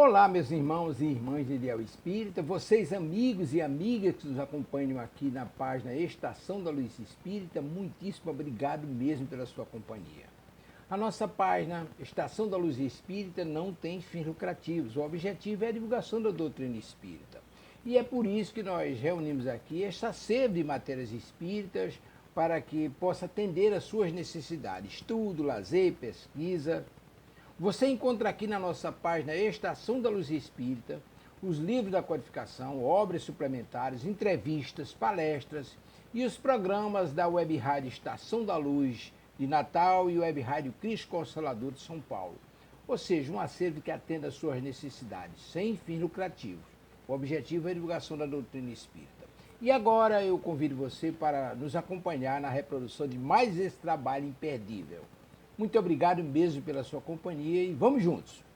Olá, meus irmãos e irmãs de Ideal Espírita, vocês amigos e amigas que nos acompanham aqui na página Estação da Luz Espírita, muitíssimo obrigado mesmo pela sua companhia. A nossa página Estação da Luz Espírita não tem fins lucrativos, o objetivo é a divulgação da doutrina espírita. E é por isso que nós reunimos aqui esta sede de matérias espíritas para que possa atender às suas necessidades, estudo, lazer, pesquisa. Você encontra aqui na nossa página Estação da Luz Espírita os livros da codificação, obras suplementares, entrevistas, palestras e os programas da Web Rádio Estação da Luz de Natal e Web Rádio Cristo Consolador de São Paulo. Ou seja, um acervo que atenda às suas necessidades, sem fins lucrativos. O objetivo é a divulgação da doutrina espírita. E agora eu convido você para nos acompanhar na reprodução de mais esse trabalho imperdível. Muito obrigado mesmo pela sua companhia e vamos juntos!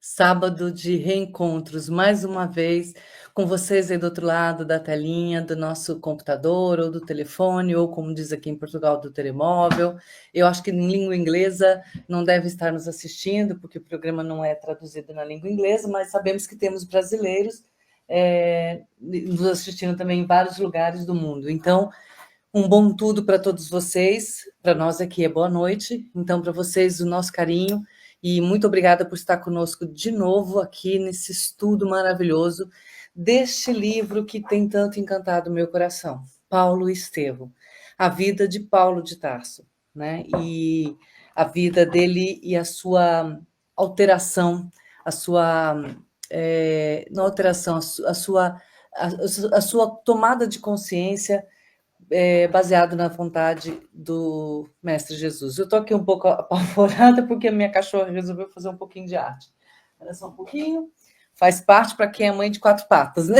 Sábado de reencontros, mais uma vez, com vocês aí do outro lado da telinha, do nosso computador, ou do telefone, ou como diz aqui em Portugal, do telemóvel. Eu acho que em língua inglesa não deve estar nos assistindo, porque o programa não é traduzido na língua inglesa, mas sabemos que temos brasileiros nos assistindo também em vários lugares do mundo. Então, um bom tudo para todos vocês, para nós aqui é boa noite, então para vocês o nosso carinho, e muito obrigada por estar conosco de novo aqui nesse estudo maravilhoso deste livro que tem tanto encantado o meu coração, Paulo Estevo, a vida de Paulo de Tarso, né? E a vida dele e a sua alteração, a sua não alteração, a sua tomada de consciência baseado na vontade do Mestre Jesus. Eu estou aqui um pouco apavorada porque a minha cachorra resolveu fazer um pouquinho de arte. Olha só um pouquinho. Faz parte para quem é mãe de 4 patas, né?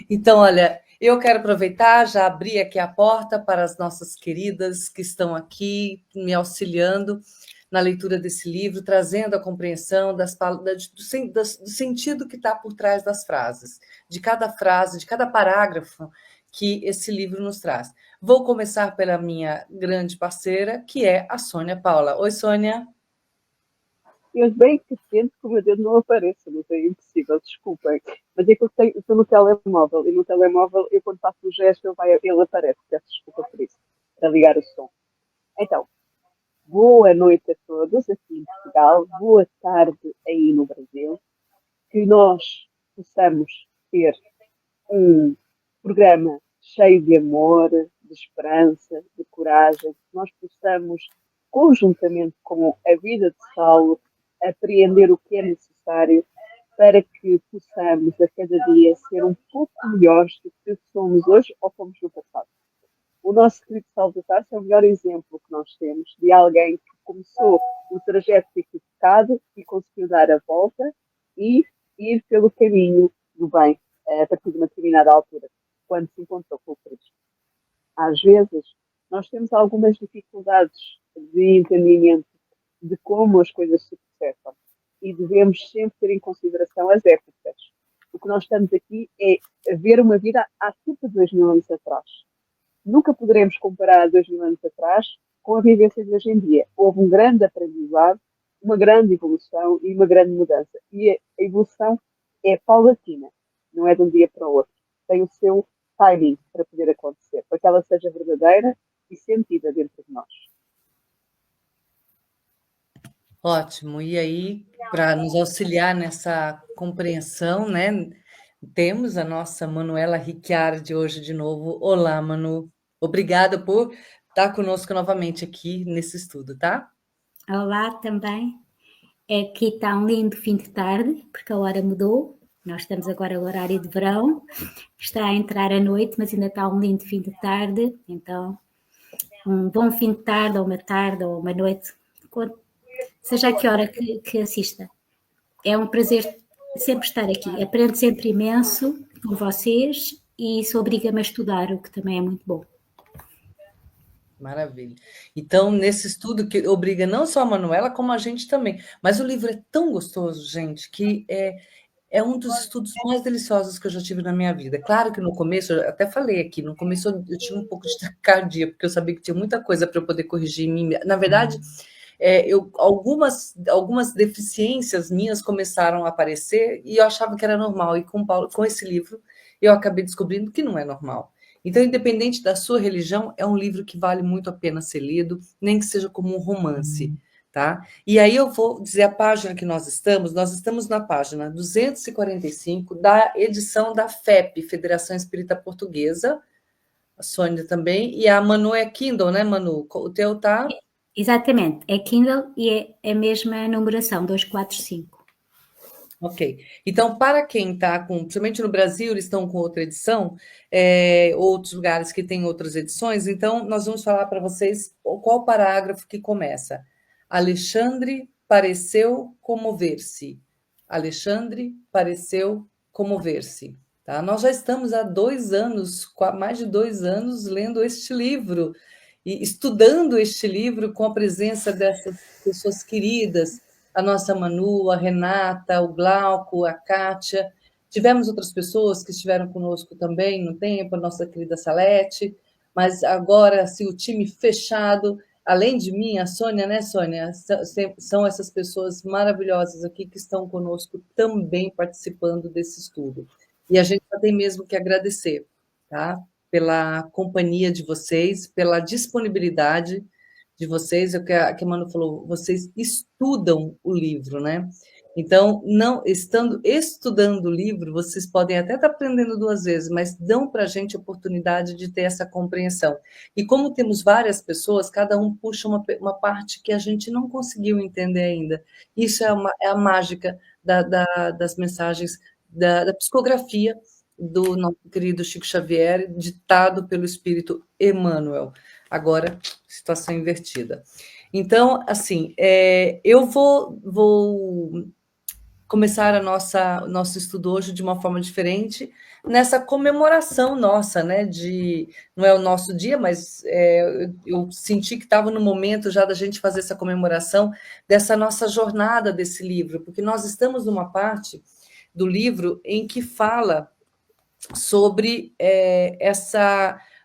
Então, olha, eu quero aproveitar, já abri aqui a porta para as nossas queridas que estão aqui me auxiliando na leitura desse livro, trazendo a compreensão do sentido que está por trás das frases, de cada frase, de cada parágrafo que esse livro nos traz. Vou começar pela minha grande parceira, que é a Sônia Paula. Oi, Sônia. Eu bem que sinto que o meu dedo não apareça, mas é impossível, desculpem. Mas é que eu estou no telemóvel, e no telemóvel eu quando faço o gesto ele aparece, peço desculpa por isso, para ligar o som. Então, boa noite a todos aqui em Portugal, boa tarde aí no Brasil, que nós possamos ter um programa cheio de amor, de esperança, de coragem, que nós possamos, conjuntamente com a vida de Saulo, apreender o que é necessário para que possamos a cada dia ser um pouco melhores do que somos hoje ou fomos no passado. O nosso querido Saulo de Tarso é o melhor exemplo que nós temos de alguém que começou o trajeto equivocado e conseguiu dar a volta e ir pelo caminho do bem a partir de uma determinada altura, quando se encontrou com o Cristo. Às vezes, nós temos algumas dificuldades de entendimento de como as coisas se processam e devemos sempre ter em consideração as épocas. O que nós estamos aqui é a ver uma vida há cerca de 2000 anos atrás. Nunca poderemos comparar 2000 anos atrás com a vivência de hoje em dia. Houve um grande aprendizado uma grande evolução e uma grande mudança. E a evolução é paulatina, não é de um dia para o outro. Tem o seu timing para poder acontecer, para que ela seja verdadeira e sentida dentro de nós. Ótimo. E aí, para nos auxiliar nessa compreensão, né, temos a nossa Manuela Ricciardi hoje de novo. Olá, Manu. Obrigada por estar conosco novamente aqui nesse estudo, tá? Olá também. Aqui está um lindo fim de tarde, porque a hora mudou. Nós estamos agora no horário de verão. Está a entrar a noite, mas ainda está um lindo fim de tarde. Então, um bom fim de tarde, ou uma noite, seja a que hora que assista. É um prazer sempre estar aqui. Aprendo sempre imenso com vocês e isso obriga-me a estudar, o que também é muito bom. Maravilha. Então, nesse estudo que obriga não só a Manuela, como a gente também. Mas o livro é tão gostoso, gente, que é um dos estudos mais deliciosos que eu já tive na minha vida. Claro que no começo, eu até falei aqui, no começo eu tive um pouco de taquicardia, porque eu sabia que tinha muita coisa para eu poder corrigir em mim. Na verdade, algumas deficiências minhas começaram a aparecer e eu achava que era normal. E com esse livro, eu acabei descobrindo que não é normal. Então, independente da sua religião, é um livro que vale muito a pena ser lido, nem que seja como um romance, tá? E aí eu vou dizer a página que nós estamos na página 245 da edição da FEP, Federação Espírita Portuguesa, a Sônia também, e a Manu é Kindle, né, Manu? O teu tá? Exatamente, é Kindle e é a mesma numeração, 245. Ok. Então, para quem está principalmente no Brasil, eles estão com outra edição, outros lugares que têm outras edições, então nós vamos falar para vocês qual parágrafo que começa. Alexandre pareceu comover-se. Alexandre pareceu comover-se. Tá? Nós já estamos há 2 anos, mais de 2 anos, lendo este livro e estudando este livro com a presença dessas pessoas queridas, a nossa Manu, a Renata, o Glauco, a Kátia. Tivemos outras pessoas que estiveram conosco também no tempo, a nossa querida Salete, mas agora, assim, o time fechado, além de mim, a Sônia, né, Sônia? São essas pessoas maravilhosas aqui que estão conosco também participando desse estudo. E a gente só tem mesmo que agradecer, tá? Pela companhia de vocês, pela disponibilidade de vocês, é o que a Manu falou, vocês estudam o livro, né? Então, não estudando o livro, vocês podem até estar aprendendo 2 vezes, mas dão para a gente a oportunidade de ter essa compreensão. E como temos várias pessoas, cada um puxa uma parte que a gente não conseguiu entender ainda. Isso é a mágica das mensagens, da psicografia do nosso querido Chico Xavier, ditado pelo Espírito Emmanuel. Agora, situação invertida. Então, assim, eu vou começar o nosso estudo hoje de uma forma diferente, nessa comemoração nossa, né? Não é o nosso dia, mas eu senti que estava no momento já da gente fazer essa comemoração dessa nossa jornada desse livro, porque nós estamos numa parte do livro em que fala sobre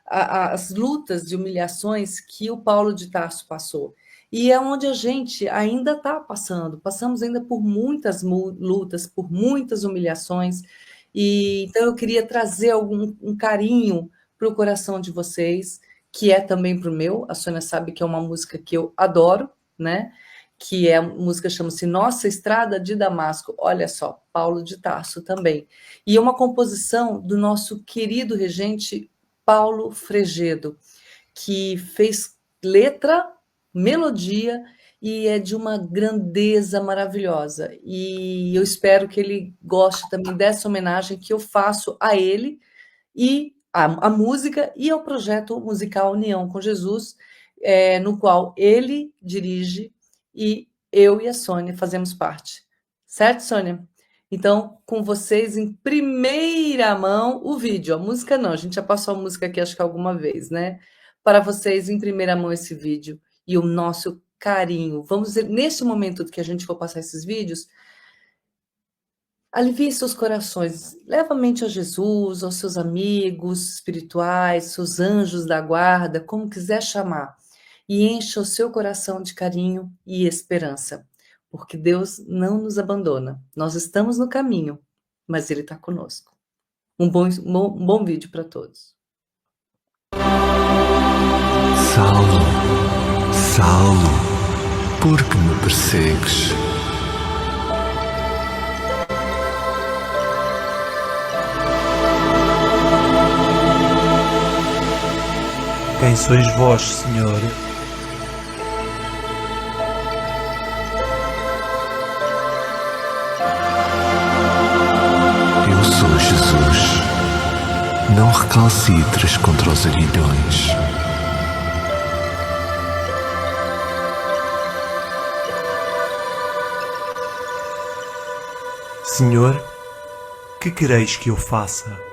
as lutas de humilhações que o Paulo de Tarso passou. E é onde a gente ainda está passamos ainda por muitas lutas, por muitas humilhações, e então eu queria trazer um carinho para o coração de vocês, que é também para o meu. A Sônia sabe que é uma música que eu adoro, né? Que a música chama-se Nossa Estrada de Damasco. Olha só, Paulo de Tarso também. E é uma composição do nosso querido regente Paulo Fregedo, que fez letra, melodia e é de uma grandeza maravilhosa. E eu espero que ele goste também dessa homenagem que eu faço a ele e a música e ao projeto musical União com Jesus, no qual ele dirige e eu e a Sônia fazemos parte. Certo, Sônia? Então, com vocês em primeira mão o vídeo. A música não, a gente já passou a música aqui acho que alguma vez, né? Para vocês em primeira mão esse vídeo e o nosso carinho. Vamos dizer, nesse momento que a gente for passar esses vídeos, alivie seus corações, leva a mente a Jesus, aos seus amigos espirituais, seus anjos da guarda, como quiser chamar, e encha o seu coração de carinho e esperança, porque Deus não nos abandona. Nós estamos no caminho, mas Ele está conosco. Um bom vídeo para todos. Saulo, Saulo, por que me persegues? Quem sois vós, Senhor? Eu sou Jesus. Não recalcitres contra os aguilhões. Senhor, que quereis que eu faça?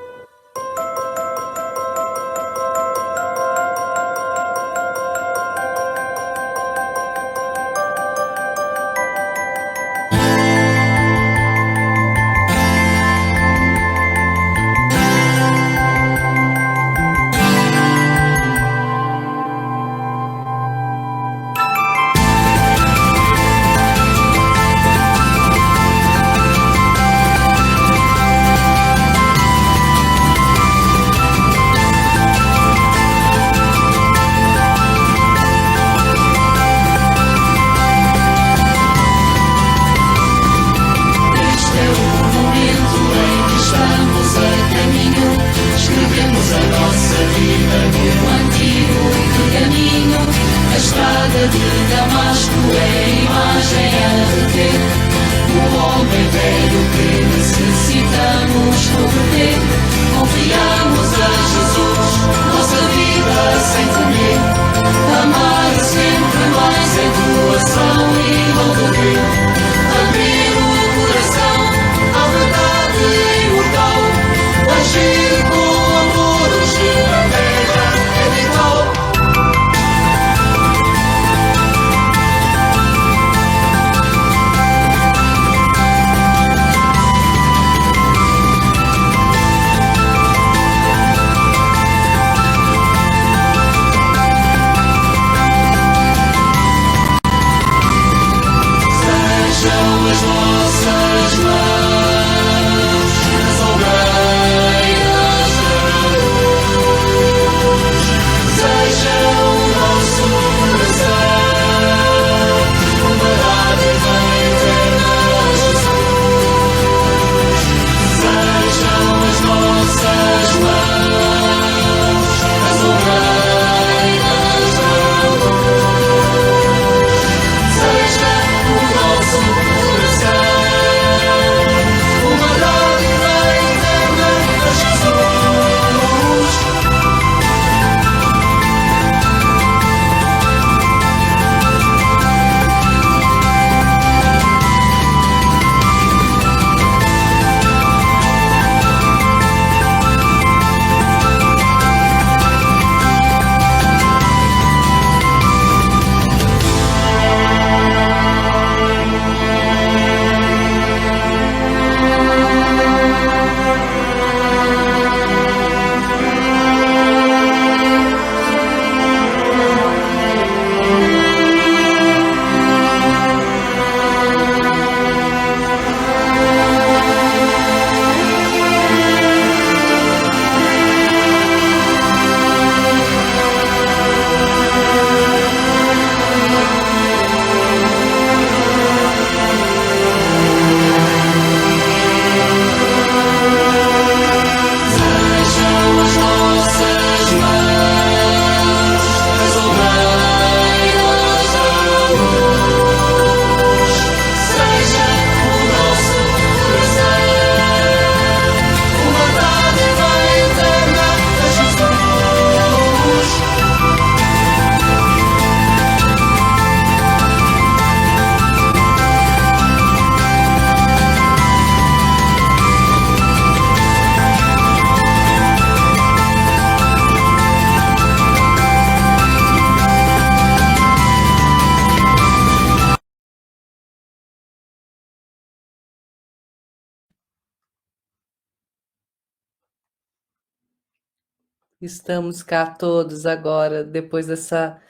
Estamos cá todos agora, depois dessa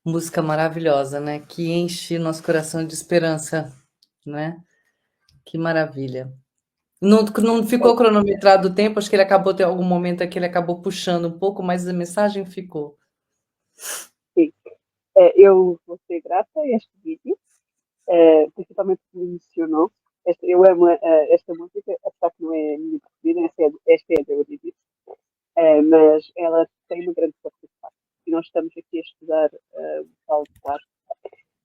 Música maravilhosa, né? Que enche nosso coração de esperança, né? Que maravilha. Não ficou cronometrado o tempo, acho que ele acabou, tem algum momento aqui, ele acabou puxando um pouco, mas a mensagem ficou. Sim. Eu vou ser grata a este vídeo, principalmente porque me emocionou. Eu amo esta música, apesar que não é a minha preferida, esta é a da Eurídice, mas ela tem uma grande força de facto. E nós estamos aqui a estudar o Paulo de Tarso,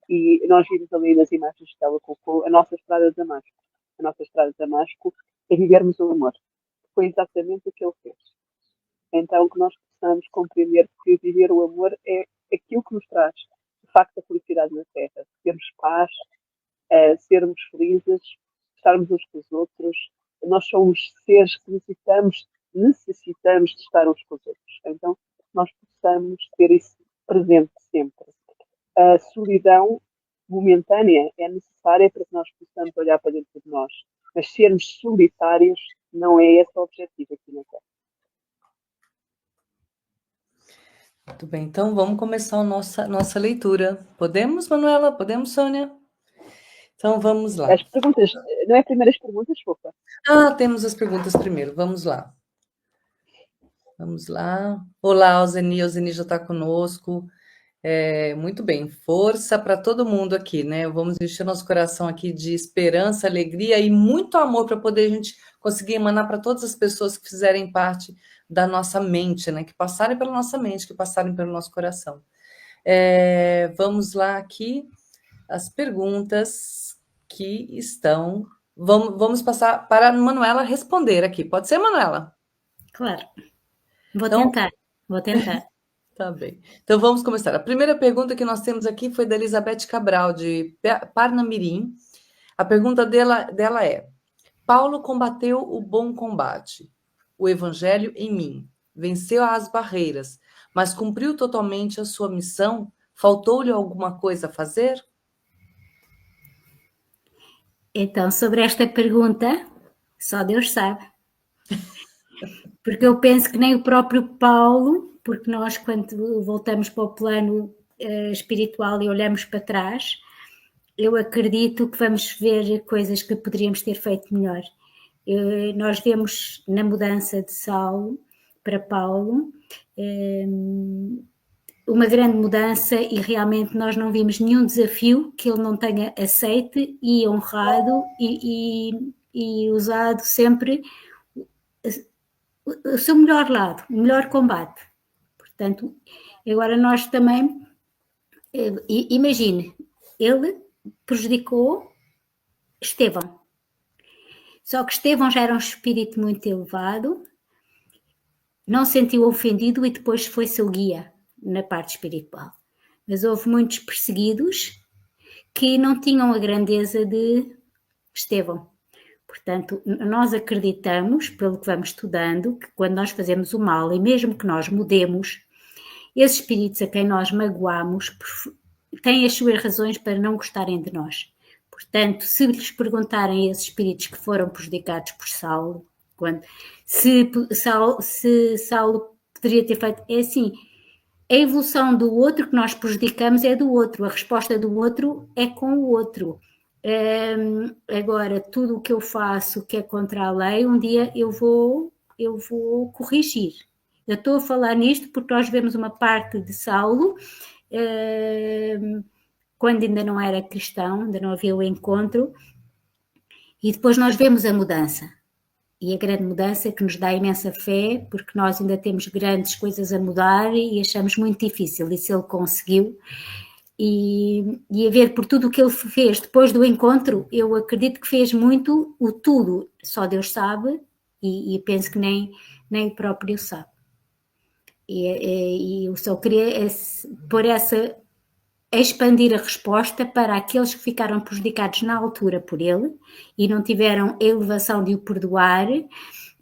e nós vimos ali nas imagens que ela colocou a nossa estrada de Damasco. A nossa estrada de Damasco é vivermos o amor. Foi exatamente o que ele fez. Então, que nós possamos compreender que viver o amor é aquilo que nos traz, de facto, a felicidade na Terra. Termos paz, sermos felizes, estarmos uns com os outros. Nós somos seres que necessitamos de estar uns com os outros. Então, nós possamos ter isso presente sempre. A solidão momentânea é necessária para que nós possamos olhar para dentro de nós. Mas sermos solitários não é esse o objetivo aqui na Terra. Muito bem, então vamos começar a nossa leitura. Podemos, Manuela? Podemos, Sônia? Então vamos lá. As perguntas, não é primeiras perguntas, fofa? Temos as perguntas primeiro, vamos lá. Vamos lá. Olá, Alzeni já está conosco. Muito bem, força para todo mundo aqui, né? Vamos encher nosso coração aqui de esperança, alegria e muito amor para poder a gente conseguir emanar para todas as pessoas que fizerem parte da nossa mente, né? Que passarem pela nossa mente, que passarem pelo nosso coração. Vamos lá aqui, as perguntas que estão... Vamos passar para a Manuela responder aqui. Pode ser, Manuela? Claro. Vou tentar. Tá bem. Então vamos começar. A primeira pergunta que nós temos aqui foi da Elizabeth Cabral, de Parnamirim. A pergunta dela é: Paulo combateu o bom combate, o evangelho em mim, venceu as barreiras, mas cumpriu totalmente a sua missão? Faltou-lhe alguma coisa a fazer? Então, sobre esta pergunta, só Deus sabe. Porque eu penso que nem o próprio Paulo, porque nós, quando voltamos para o plano espiritual e olhamos para trás, eu acredito que vamos ver coisas que poderíamos ter feito melhor. Nós vemos na mudança de Saulo para Paulo uma grande mudança e realmente nós não vimos nenhum desafio que ele não tenha aceito e honrado e usado sempre o seu melhor lado, o melhor combate. Portanto, agora nós também, imagine, ele prejudicou Estevão. Só que Estevão já era um espírito muito elevado, não se sentiu ofendido e depois foi seu guia na parte espiritual. Mas houve muitos perseguidos que não tinham a grandeza de Estevão. Portanto, nós acreditamos, pelo que vamos estudando, que quando nós fazemos o mal, e mesmo que nós mudemos, esses espíritos a quem nós magoamos têm as suas razões para não gostarem de nós. Portanto, se lhes perguntarem a esses espíritos que foram prejudicados por Saulo, se Saulo poderia ter feito, é assim, a evolução do outro que nós prejudicamos é do outro, a resposta do outro é com o outro. Agora, tudo o que eu faço que é contra a lei, um dia eu vou corrigir. Eu estou a falar nisto porque nós vemos uma parte de Saulo, quando ainda não era cristão, ainda não havia o encontro, e depois nós vemos a mudança. E a grande mudança que nos dá imensa fé, porque nós ainda temos grandes coisas a mudar e achamos muito difícil, e se ele conseguiu... E a ver por tudo o que ele fez depois do encontro, eu acredito que fez muito o tudo, só Deus sabe, e penso que nem o próprio sabe. E eu só queria pôr expandir a resposta para aqueles que ficaram prejudicados na altura por ele e não tiveram a elevação de o perdoar.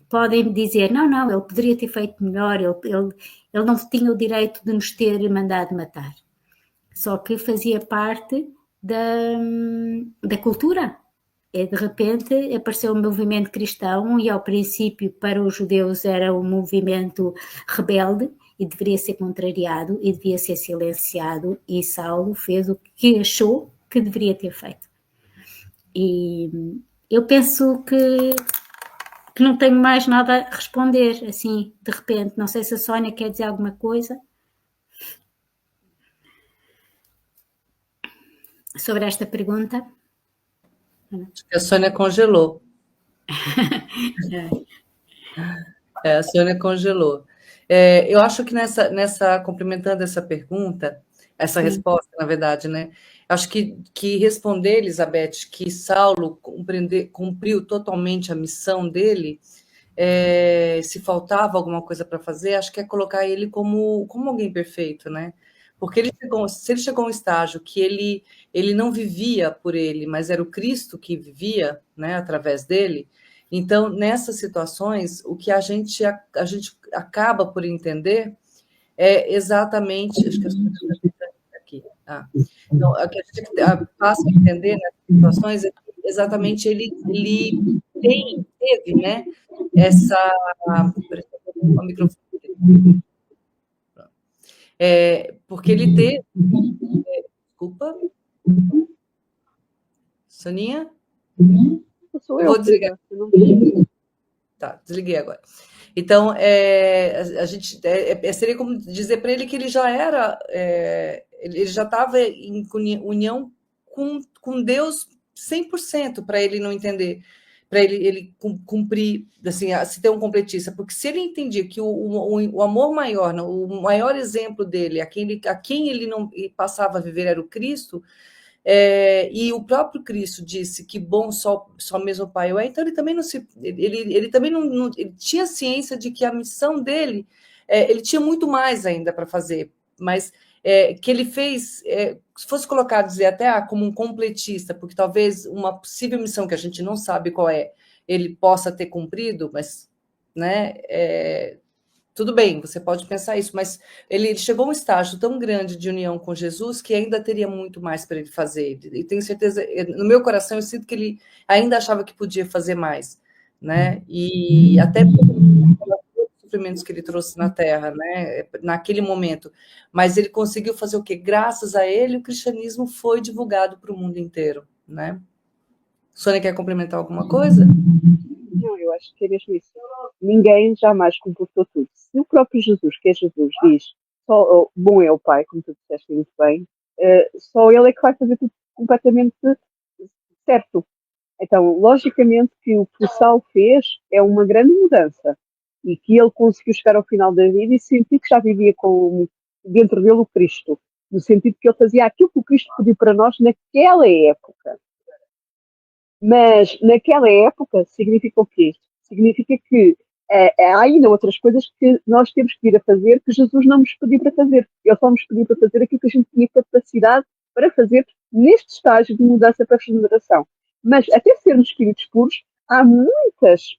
Podem dizer, não, ele poderia ter feito melhor, ele não tinha o direito de nos ter mandado matar. Só que fazia parte da cultura. E de repente apareceu o movimento cristão e ao princípio para os judeus era um movimento rebelde e deveria ser contrariado e devia ser silenciado, e Saulo fez o que achou que deveria ter feito. E eu penso que não tenho mais nada a responder, assim, de repente. Não sei se a Sónia quer dizer alguma coisa sobre esta pergunta. Acho que a Sônia congelou. A Sônia congelou. Eu acho que complementando essa pergunta, essa resposta, na verdade, né? Acho que responder, Elizabeth, que Saulo cumpriu totalmente a missão dele, se faltava alguma coisa para fazer, acho que é colocar ele como alguém perfeito, né? Porque se ele chegou a um estágio que ele não vivia por ele, mas era o Cristo que vivia, né, através dele. Então, nessas situações, o que a gente acaba por entender é exatamente... Acho que aqui. Então, o que a gente passa a entender nessas situações é que exatamente ele teve, né, essa... O microfone. Porque ele teve... Desculpa. Soninha? Sou Eu vou desligar. Tá, desliguei agora. Então, a gente seria como dizer para ele que ele já era, ele já estava em união com Deus 100%, para ele não entender, para ele cumprir, assim, se ter um completista, porque se ele entendia que o amor maior, o maior exemplo dele, a quem ele não passava a viver era o Cristo. E o próprio Cristo disse que bom só mesmo o Pai é, então ele também ele também não ele tinha ciência de que a missão dele, ele tinha muito mais ainda para fazer, mas que ele fez, se fosse colocado, dizer até como um completista, porque talvez uma possível missão que a gente não sabe qual é, ele possa ter cumprido, mas, né, tudo bem, você pode pensar isso, mas ele chegou a um estágio tão grande de união com Jesus que ainda teria muito mais para ele fazer. E tenho certeza, no meu coração, eu sinto que ele ainda achava que podia fazer mais, né? E até pelos sofrimentos que ele trouxe na Terra, né? Naquele momento. Mas ele conseguiu fazer o quê? Graças a ele, o cristianismo foi divulgado para o mundo inteiro, né? Sônia, quer complementar alguma coisa? Não, eu acho que é mesmo isso. Ninguém jamais completou tudo. Se o próprio Jesus, que é Jesus, diz só bom é o Pai, como tu disseste muito bem, só ele é que vai fazer tudo completamente certo. Então, logicamente que o Saulo fez é uma grande mudança e que ele conseguiu chegar ao final da vida e sentir que já vivia dentro dele o Cristo, no sentido que ele fazia aquilo que o Cristo pediu para nós naquela época. Mas naquela época significa o quê? Significa que há ainda outras coisas que nós temos que vir a fazer que Jesus não nos pediu para fazer. Ele só nos pediu para fazer aquilo que a gente tinha capacidade para fazer neste estágio de mudança para a regeneração. Mas até sermos espíritos puros, há muitas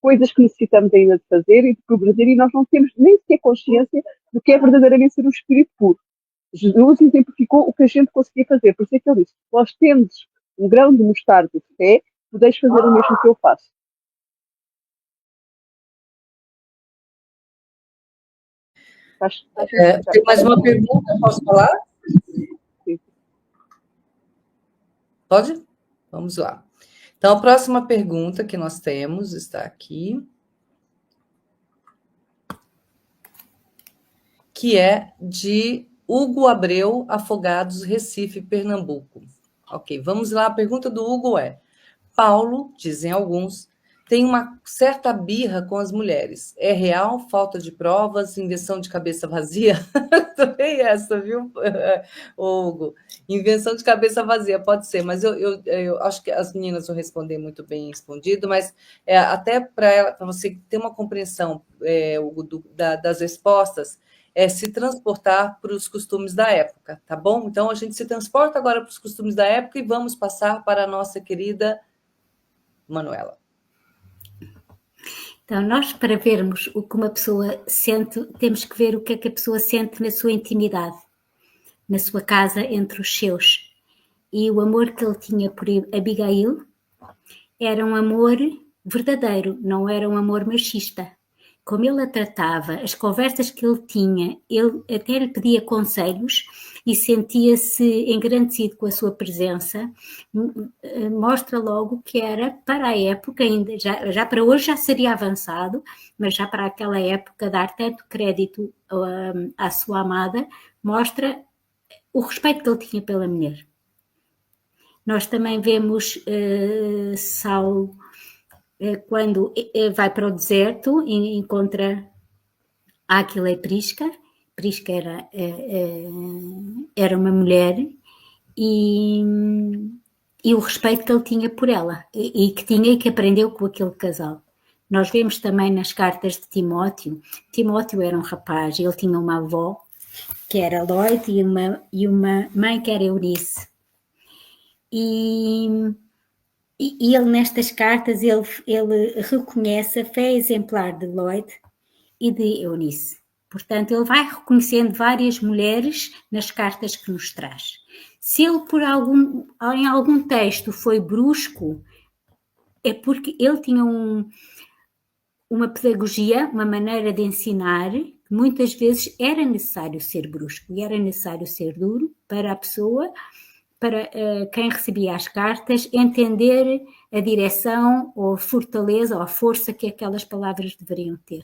coisas que necessitamos ainda de fazer e de progredir e nós não temos nem sequer consciência do que é verdadeiramente ser um espírito puro. Jesus exemplificou o que a gente conseguia fazer. Por isso é que ele disse, vós tendes um grão de mostarda de fé, podeis fazer o mesmo que eu faço. Tem mais uma pergunta, posso falar? Sim. Pode? Vamos lá. Então, a próxima pergunta que nós temos está aqui, que é de Hugo Abreu, Afogados, Recife, Pernambuco. Ok, vamos lá. A pergunta do Hugo é: Paulo, dizem alguns, tem uma certa birra com as mulheres. É real? Falta de provas? Invenção de cabeça vazia? Também essa, viu, Hugo? Invenção de cabeça vazia, pode ser, mas eu acho que as meninas vão responder muito bem respondido, mas até para você ter uma compreensão, Hugo, das respostas, se transportar para os costumes da época, tá bom? Então, a gente se transporta agora para os costumes da época e vamos passar para a nossa querida Manuela. Então, nós, para vermos o que uma pessoa sente, temos que ver o que é que a pessoa sente na sua intimidade, na sua casa, entre os seus. E o amor que ele tinha por Abigail era um amor verdadeiro, não era um amor machista. como ele a tratava, as conversas que ele tinha, ele até lhe pedia conselhos e sentia-se engrandecido com a sua presença, mostra logo que era para a época, ainda já para hoje já seria avançado, mas já para aquela época dar tanto crédito à sua amada, mostra o respeito que ele tinha pela mulher. Nós também vemos Saulo quando vai para o deserto e encontra Áquila e Prisca. Prisca era uma mulher e o respeito que ele tinha por ela e que aprendeu com aquele casal. Nós vemos também nas cartas de Timóteo. Timóteo era um rapaz, ele tinha uma avó que era Lloyd e uma mãe que era Eunice. E ele nestas cartas ele reconhece a fé exemplar de Lloyd e de Eunice. Portanto, ele vai reconhecendo várias mulheres nas cartas que nos traz. Se ele em algum texto foi brusco, é porque ele tinha uma pedagogia, uma maneira de ensinar, que muitas vezes era necessário ser brusco e era necessário ser duro para a pessoa, para quem recebia as cartas, entender a direção ou a fortaleza ou a força que aquelas palavras deveriam ter.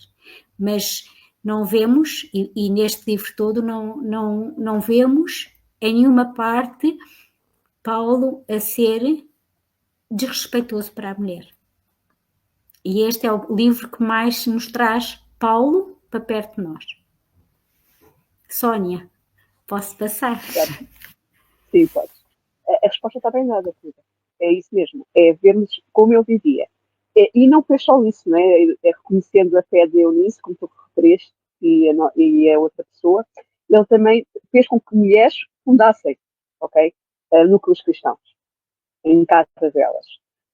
Mas não vemos, e neste livro todo não vemos em nenhuma parte Paulo a ser desrespeitoso para a mulher. E este é o livro que mais nos traz Paulo para perto de nós. Sónia, posso passar? Sim, pode. A resposta está bem dada, Pedro. É isso mesmo. É vermos como ele vivia. E não fez só isso, não é? Reconhecendo a fé de Eunice, como tu referiste, e a outra pessoa, ele também fez com que mulheres fundassem, ok? Núcleos cristãos, em casa delas.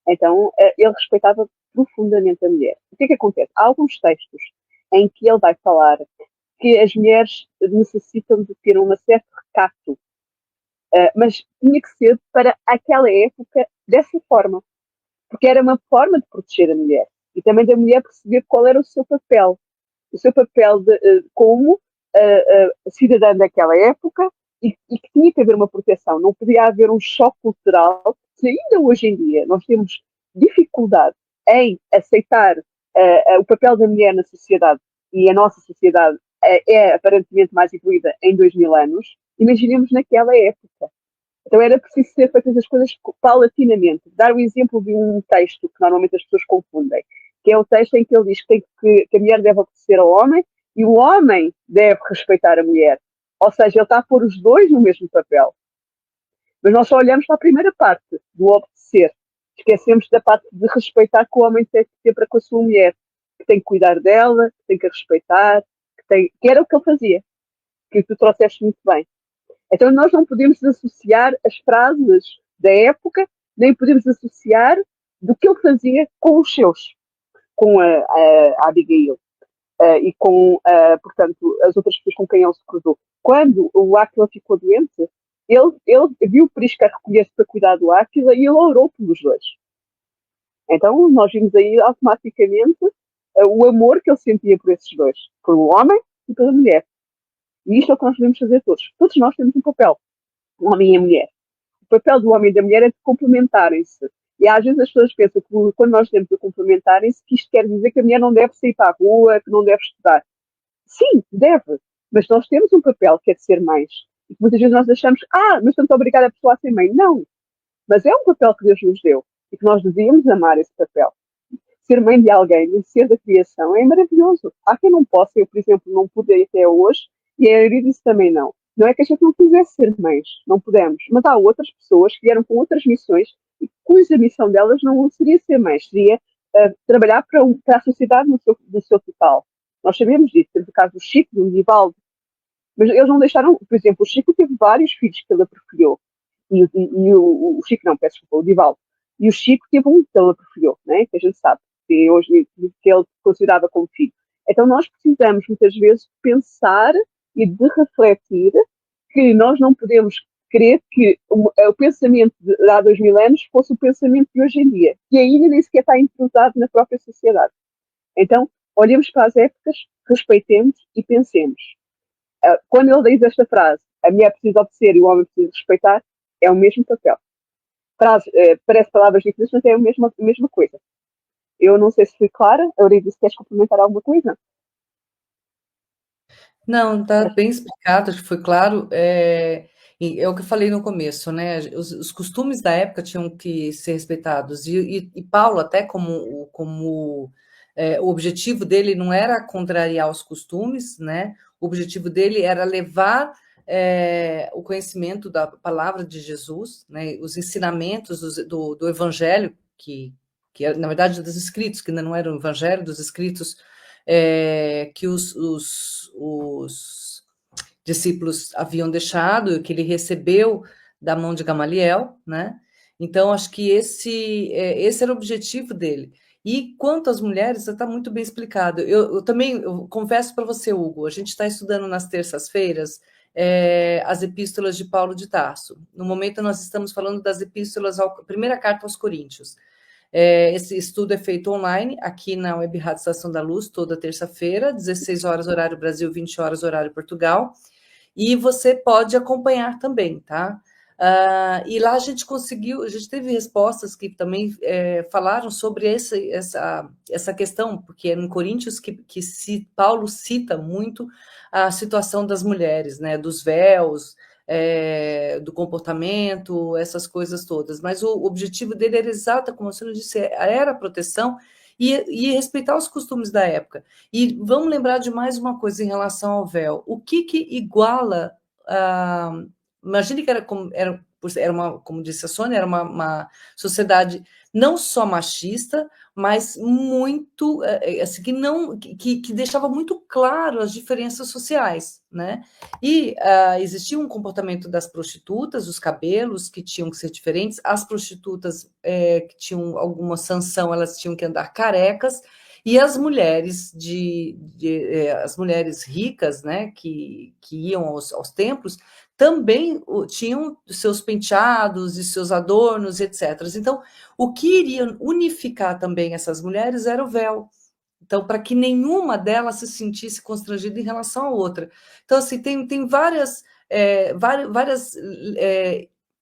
Então, ele respeitava profundamente a mulher. O que é que acontece? Há alguns textos em que ele vai falar que as mulheres necessitam de ter um certo recato, mas tinha que ser para aquela época dessa forma, porque era uma forma de proteger a mulher e também da mulher perceber qual era o seu papel como cidadã daquela época e que tinha que haver uma proteção, não podia haver um choque cultural, se ainda hoje em dia nós temos dificuldade em aceitar o papel da mulher na sociedade e a nossa sociedade é aparentemente mais evoluída em 2000 anos, imaginemos naquela época. Então era preciso ser feitas as coisas paulatinamente. Dar o exemplo de um texto que normalmente as pessoas confundem, que é o texto em que ele diz que a mulher deve obedecer ao homem e o homem deve respeitar a mulher. Ou seja, ele está a pôr os dois no mesmo papel. Mas nós só olhamos para a primeira parte, do obedecer. Esquecemos da parte de respeitar que o homem tem que ter para com a sua mulher, que tem que cuidar dela, que tem que a respeitar, que era o que ele fazia, que tu trouxeste muito bem. Então nós não podemos associar as frases da época, nem podemos associar do que ele fazia com os seus, com a Abigail e com, portanto, as outras pessoas com quem ele se cruzou. Quando o Áquila ficou doente, ele viu Prisca recolher-se para cuidar do Áquila e ele orou pelos dois. Então nós vimos aí automaticamente o amor que ele sentia por esses dois, por o homem e pela mulher. E isto é o que nós devemos fazer todos. Todos nós temos um papel, o homem e a mulher. O papel do homem e da mulher é de complementarem-se. E às vezes as pessoas pensam que quando nós temos de complementarem-se, que isto quer dizer que a mulher não deve sair para a rua, que não deve estudar. Sim, deve. Mas nós temos um papel que é de ser mães. E muitas vezes nós achamos, mas estamos obrigados a pessoa a ser mãe. Não. Mas é um papel que Deus nos deu. E que nós devíamos amar esse papel. Ser mãe de alguém, de ser da criação, é maravilhoso. Há quem não possa. Eu, por exemplo, não pude até hoje. E a Euridice também não. Não é que a gente não quisesse ser mães, não podemos. Mas há outras pessoas que vieram com outras missões e cuja missão delas não seria ser mães, seria trabalhar para a sociedade no seu total. Nós sabemos disso. Temos o caso do Chico, do Divaldo. Mas eles não deixaram... Por exemplo, o Chico teve vários filhos que ele preferiu. E o Chico, não, peço desculpa, o Divaldo. E o Chico teve um que ele preferiu, né? Que a gente sabe, que hoje que ele considerava como filho. Então nós precisamos, muitas vezes, pensar e de refletir que nós não podemos querer que o pensamento de há 2000 anos fosse o pensamento de hoje em dia, que ainda nem sequer está entrosado na própria sociedade. Então, olhemos para as épocas, respeitemos e pensemos. Quando ele diz esta frase, a mulher precisa obedecer e o homem precisa respeitar, é o mesmo papel. Parece palavras diferentes, mas é a mesma coisa. Eu não sei se fui clara. Euridice, se queres complementar alguma coisa? Não, está bem explicado, acho que foi claro. E é o que eu falei no começo, né? Os costumes da época tinham que ser respeitados. E Paulo, até o objetivo dele não era contrariar os costumes, né? O objetivo dele era levar o conhecimento da palavra de Jesus, né? Os ensinamentos do Evangelho, que na verdade dos escritos, que ainda não era o Evangelho, dos escritos que os discípulos haviam deixado, que ele recebeu da mão de Gamaliel, né? Então, acho que esse era o objetivo dele. E quanto às mulheres, está muito bem explicado. Eu também confesso para você, Hugo, a gente está estudando nas terças-feiras as epístolas de Paulo de Tarso. No momento, nós estamos falando das epístolas, primeira carta aos Coríntios. Esse estudo é feito online, aqui na Web Rádio Estação da Luz, toda terça-feira, 16 horas, horário Brasil, 20 horas, horário Portugal. E você pode acompanhar também, tá? E lá a gente teve respostas que também falaram sobre essa questão, porque é em Coríntios que Paulo cita muito a situação das mulheres, né? Dos véus, do comportamento, essas coisas todas. Mas o objetivo dele era exato, como a senhora disse, era a proteção e respeitar os costumes da época. E vamos lembrar de mais uma coisa em relação ao véu. O que iguala... imagine que era uma, como disse a Sônia, era uma sociedade não só machista, mas muito, assim, que deixava muito claro as diferenças sociais, né? E existia um comportamento das prostitutas, os cabelos que tinham que ser diferentes, as prostitutas que tinham alguma sanção, elas tinham que andar carecas, e as mulheres as mulheres ricas, né, que iam aos templos, também tinham seus penteados e seus adornos, etc. Então, o que iria unificar também essas mulheres era o véu. Então, para que nenhuma delas se sentisse constrangida em relação à outra. Então, assim, tem várias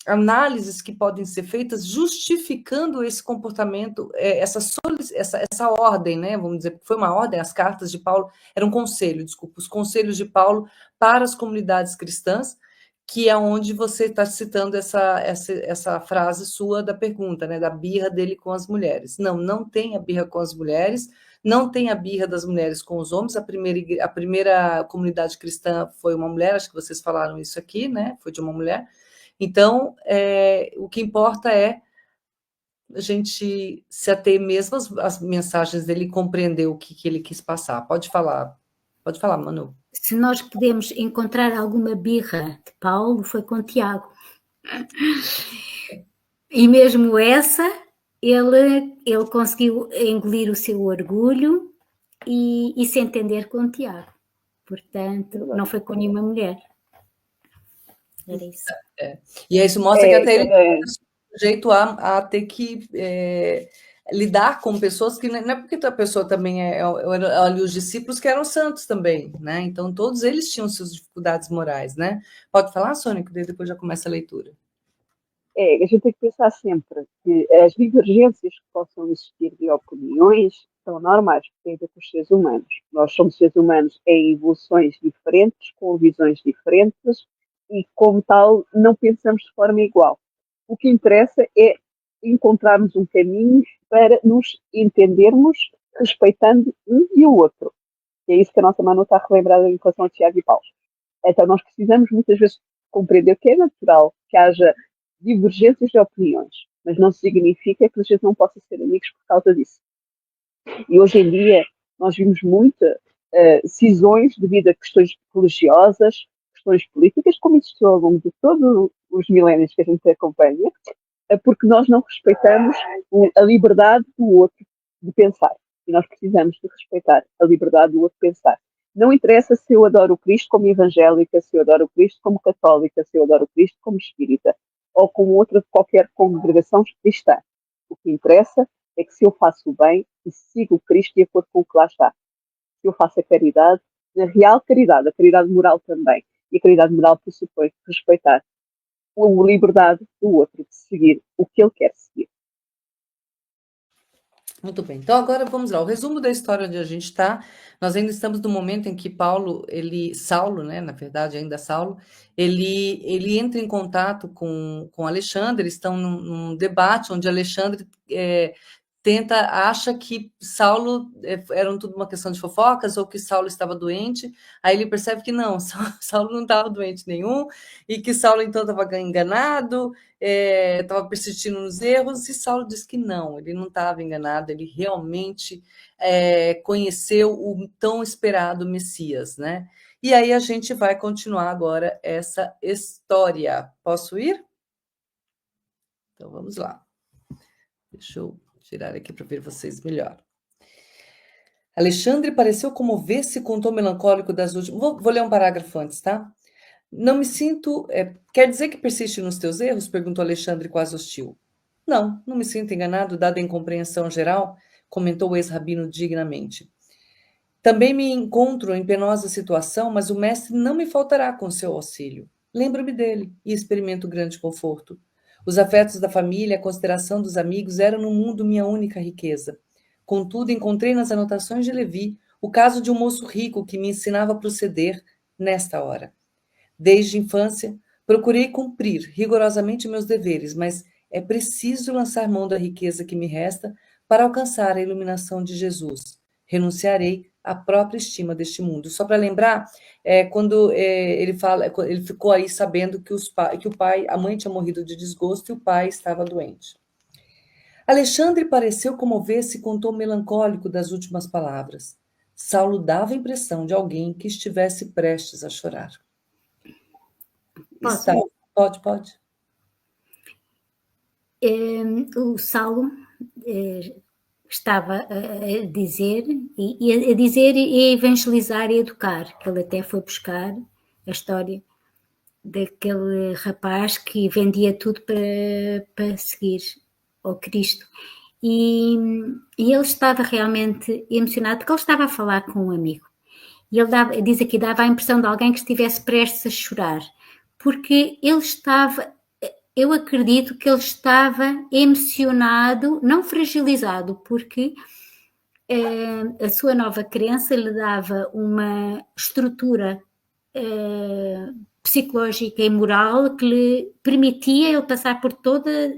análises que podem ser feitas justificando esse comportamento, essa ordem, né? Vamos dizer que foi uma ordem, as cartas de Paulo, era um conselho, desculpa, os conselhos de Paulo para as comunidades cristãs, que é onde você está citando essa frase sua da pergunta, né? Da birra dele com as mulheres. Não tem a birra com as mulheres, não tem a birra das mulheres com os homens. A primeira comunidade cristã foi uma mulher, acho que vocês falaram isso aqui, né? Foi de uma mulher. Então, o que importa é a gente se ater mesmo às mensagens dele e compreender o que ele quis passar. Pode falar, Manu. Se nós podemos encontrar alguma birra de Paulo, foi com Tiago. E mesmo essa, ele conseguiu engolir o seu orgulho e se entender com Tiago. Portanto, não foi com nenhuma mulher. Era isso. E isso mostra que até ele é sujeito a ter que lidar com pessoas que não é porque a pessoa também ali os discípulos que eram santos também, né? Então todos eles tinham suas dificuldades morais, né? Pode falar, Sônia, que depois já começa a leitura. A gente tem que pensar sempre que as divergências que possam existir de opiniões são normais, porque tem a ver com os seres humanos. Nós somos seres humanos em evoluções diferentes, com visões diferentes, e como tal não pensamos de forma igual. O que interessa é encontrarmos um caminho para nos entendermos respeitando um e o outro. E é isso que a nossa Manu está a relembrar em relação a Tiago e Paulo. Então nós precisamos muitas vezes compreender que é natural que haja divergências de opiniões, mas não significa que a gente não possa ser amigos por causa disso. E hoje em dia nós vimos muitas cisões devido a questões religiosas, questões políticas, como existiu ao longo de todos os milénios que a gente acompanha, porque nós não respeitamos a liberdade do outro de pensar. E nós precisamos de respeitar a liberdade do outro de pensar. Não interessa se eu adoro o Cristo como evangélica, se eu adoro o Cristo como católica, se eu adoro o Cristo como espírita, ou como outra de qualquer congregação cristã. O que interessa é que se eu faço o bem e sigo o Cristo de acordo com o que lá está. que eu faça caridade, na real caridade, a caridade moral também. E a caridade moral pressupõe respeitar a liberdade do outro de seguir o que ele quer seguir. Muito bem. Então agora vamos lá. O resumo da história onde a gente está. Nós ainda estamos no momento em que Saulo, né, na verdade ainda Saulo, ele entra em contato com Alexandre. Eles estão num debate onde Alexandre acha que Saulo era tudo uma questão de fofocas ou que Saulo estava doente. Aí ele percebe que não, Saulo não estava doente nenhum e que Saulo então estava enganado, estava persistindo nos erros, e Saulo diz que não, ele não estava enganado, ele realmente conheceu o tão esperado Messias, né? E aí a gente vai continuar agora essa história. Posso ir? Então vamos lá. Deixa eu tirar aqui para ver vocês melhor. Alexandre pareceu comover-se e contou melancólico das últimas... Vou ler um parágrafo antes, tá? Não me sinto... quer dizer que persiste nos teus erros? Perguntou Alexandre quase hostil. Não me sinto enganado, dada a incompreensão geral, comentou o ex-rabino dignamente. Também me encontro em penosa situação, mas o mestre não me faltará com seu auxílio. Lembro-me dele e experimento grande conforto. Os afetos da família, a consideração dos amigos eram no mundo minha única riqueza. Contudo, encontrei nas anotações de Levi o caso de um moço rico que me ensinava a proceder nesta hora. Desde a infância, procurei cumprir rigorosamente meus deveres, mas é preciso lançar mão da riqueza que me resta para alcançar a iluminação de Jesus. Renunciarei à própria estima deste mundo. Só para lembrar, quando ele ficou aí sabendo que a mãe tinha morrido de desgosto e o pai estava doente. Alexandre pareceu comover-se e contou melancólico das últimas palavras. Saulo dava a impressão de alguém que estivesse prestes a chorar. Posso? Pode. O Saulo estava a dizer e evangelizar e educar, que ele até foi buscar a história daquele rapaz que vendia tudo para seguir ao Cristo. E ele estava realmente emocionado, porque ele estava a falar com um amigo. E ele diz aqui, dava a impressão de alguém que estivesse prestes a chorar, porque eu acredito que ele estava emocionado, não fragilizado, porque a sua nova crença lhe dava uma estrutura psicológica e moral que lhe permitia ele passar por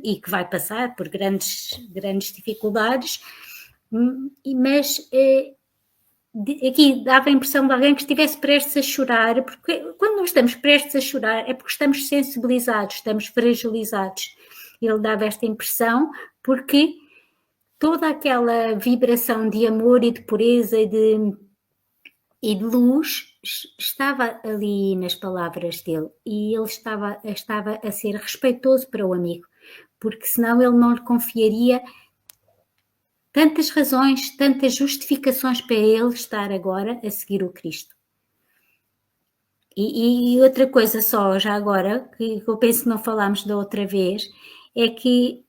e que vai passar por grandes dificuldades, mas aqui dava a impressão de alguém que estivesse prestes a chorar, porque quando nós estamos prestes a chorar é porque estamos sensibilizados, estamos fragilizados. Ele dava esta impressão porque toda aquela vibração de amor e de pureza e de luz estava ali nas palavras dele, e ele estava a ser respeitoso para o amigo, porque senão ele não lhe confiaria tantas razões, tantas justificações para ele estar agora a seguir o Cristo. E outra coisa só, já agora, que eu penso que não falámos da outra vez, é que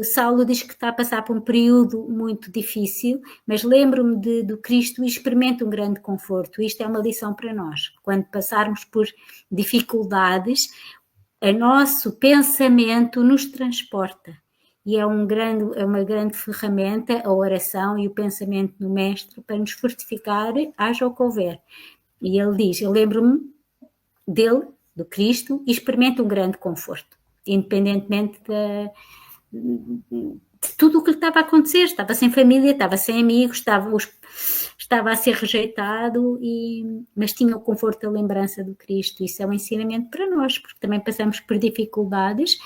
Saulo diz que está a passar por um período muito difícil, mas lembro-me do Cristo e experimento um grande conforto. Isto é uma lição para nós. Quando passarmos por dificuldades, o nosso pensamento nos transporta. E é uma grande ferramenta a oração e o pensamento do Mestre para nos fortificar, haja o que houver. E ele diz, eu lembro-me dele, do Cristo, e experimento um grande conforto, independentemente de tudo o que lhe estava a acontecer. Estava sem família, estava sem amigos, estava a ser rejeitado, mas tinha o conforto da lembrança do Cristo. Isso é um ensinamento para nós, porque também passamos por dificuldades,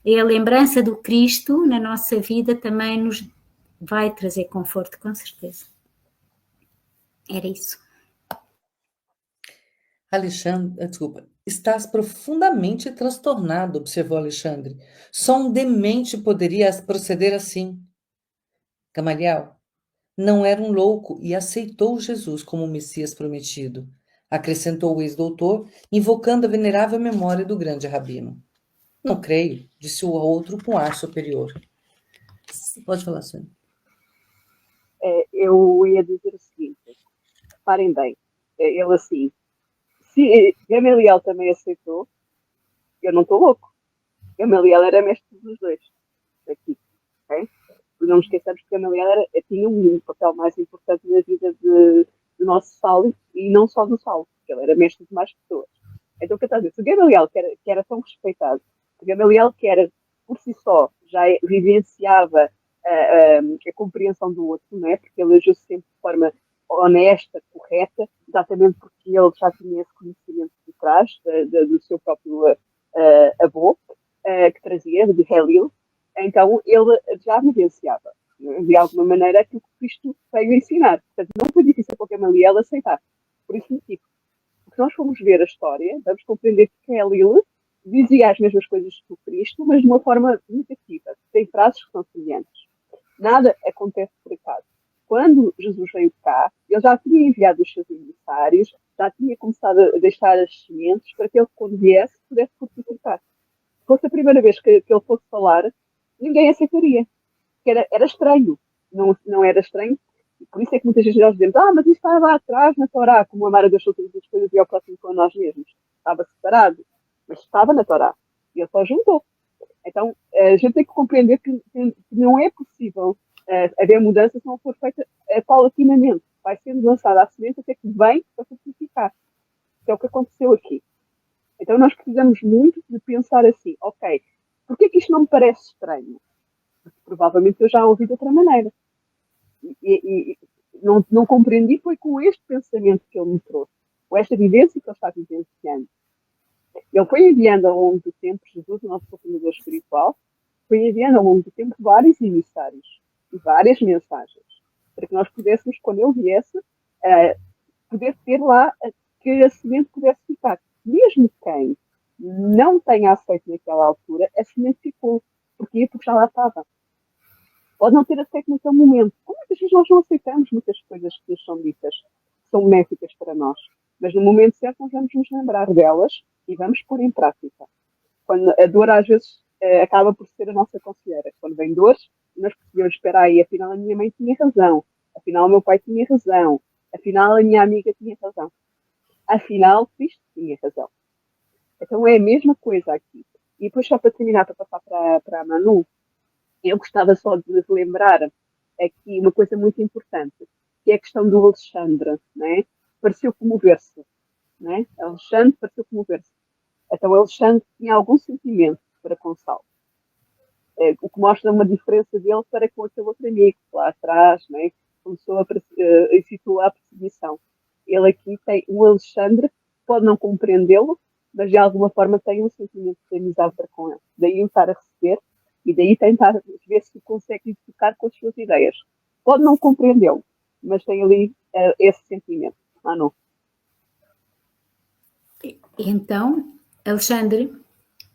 e a lembrança do Cristo na nossa vida também nos vai trazer conforto, com certeza. Era isso. Alexandre, desculpa, estás profundamente transtornado, observou Alexandre. Só um demente poderia proceder assim. Gamaliel não era um louco e aceitou Jesus como o Messias prometido, acrescentou o ex-doutor, invocando a venerável memória do grande rabino. Não creio, disse o outro com ar superior. Pode falar, Sônia. Eu ia dizer o seguinte, reparem bem, ele assim, se Gamaliel também aceitou, eu não estou louco. Gamaliel era mestre dos dois, aqui, ok? Não nos esqueçamos que Gamaliel tinha um papel mais importante na vida do nosso Saulo, e não só do Saulo, porque ele era mestre de mais pessoas. Então, o que eu estou a dizer? Se o Gamaliel, que era tão respeitado, o Gamaliel, que era, por si só, já vivenciava a compreensão do outro, não é? Porque ele agiu sempre de forma honesta, correta, exatamente porque ele já tinha esse conhecimento de trás, do seu próprio avô, que trazia, de Helil. Então, ele já vivenciava, de alguma maneira, aquilo que Cristo veio ensinar. Portanto, não foi difícil para o Gamaliel aceitar. Por isso motivo. Porque nós fomos ver a história, vamos compreender que Helil dizia as mesmas coisas que o Cristo, mas de uma forma negativa. Tem frases que são semelhantes. Nada acontece por acaso. Quando Jesus veio cá, ele já tinha enviado os seus emissários, já tinha começado a deixar as sementes para que ele, quando viesse, pudesse frutificar. Se fosse a primeira vez que ele fosse falar, ninguém aceitaria. Era estranho. Não era estranho. Por isso é que muitas vezes nós dizemos, mas isso está lá atrás na Torá, como amar a Deus sobre todas as coisas e ao próximo com nós mesmos. Estava separado, mas estava na Torá. E ele só juntou. Então, a gente tem que compreender que não é possível haver mudança se não for feita paulatinamente. Vai sendo lançada a semente até que vem para frutificar. Que é o que aconteceu aqui. Então, nós precisamos muito de pensar assim, ok, porquê que isto não me parece estranho? Porque provavelmente eu já ouvi de outra maneira. E não compreendi, foi com este pensamento que ele me trouxe, com esta vivência que ele está vivenciando. Ele foi enviando ao longo do tempo, Jesus, o nosso Salvador espiritual, foi enviando ao longo do tempo vários emissários e várias mensagens, para que nós pudéssemos, quando ele viesse, poder ter lá que a semente pudesse ficar. Mesmo quem não tenha aceito naquela altura, a semente ficou. Porquê? Porque já lá estava. Pode não ter aceito naquele momento. Como muitas vezes nós não aceitamos muitas coisas que nos são ditas, que são benéficas para nós. Mas no momento certo nós vamos nos lembrar delas e vamos pôr em prática. Quando a dor às vezes acaba por ser a nossa conselheira. Quando vem dor, nós percebemos, espera aí, afinal a minha mãe tinha razão. Afinal o meu pai tinha razão. Afinal a minha amiga tinha razão. Afinal Cristo tinha razão. Então é a mesma coisa aqui. E depois só para terminar, para passar para a Manu, eu gostava só de lembrar aqui uma coisa muito importante, que é a questão do Alexandre, né? Pareceu comover-se, né? Alexandre pareceu comover-se. Então Alexandre tinha algum sentimento para com Saulo, o que mostra uma diferença dele para com aquele outro amigo que lá atrás, né? Começou incitou a perseguição. Ele aqui tem o Alexandre, pode não compreendê-lo, mas de alguma forma tem um sentimento de amizade para com ele. Daí o estar a receber e daí tentar ver se consegue identificar com as suas ideias. Pode não compreendê-lo, mas tem ali esse sentimento. Não. Então, Alexandre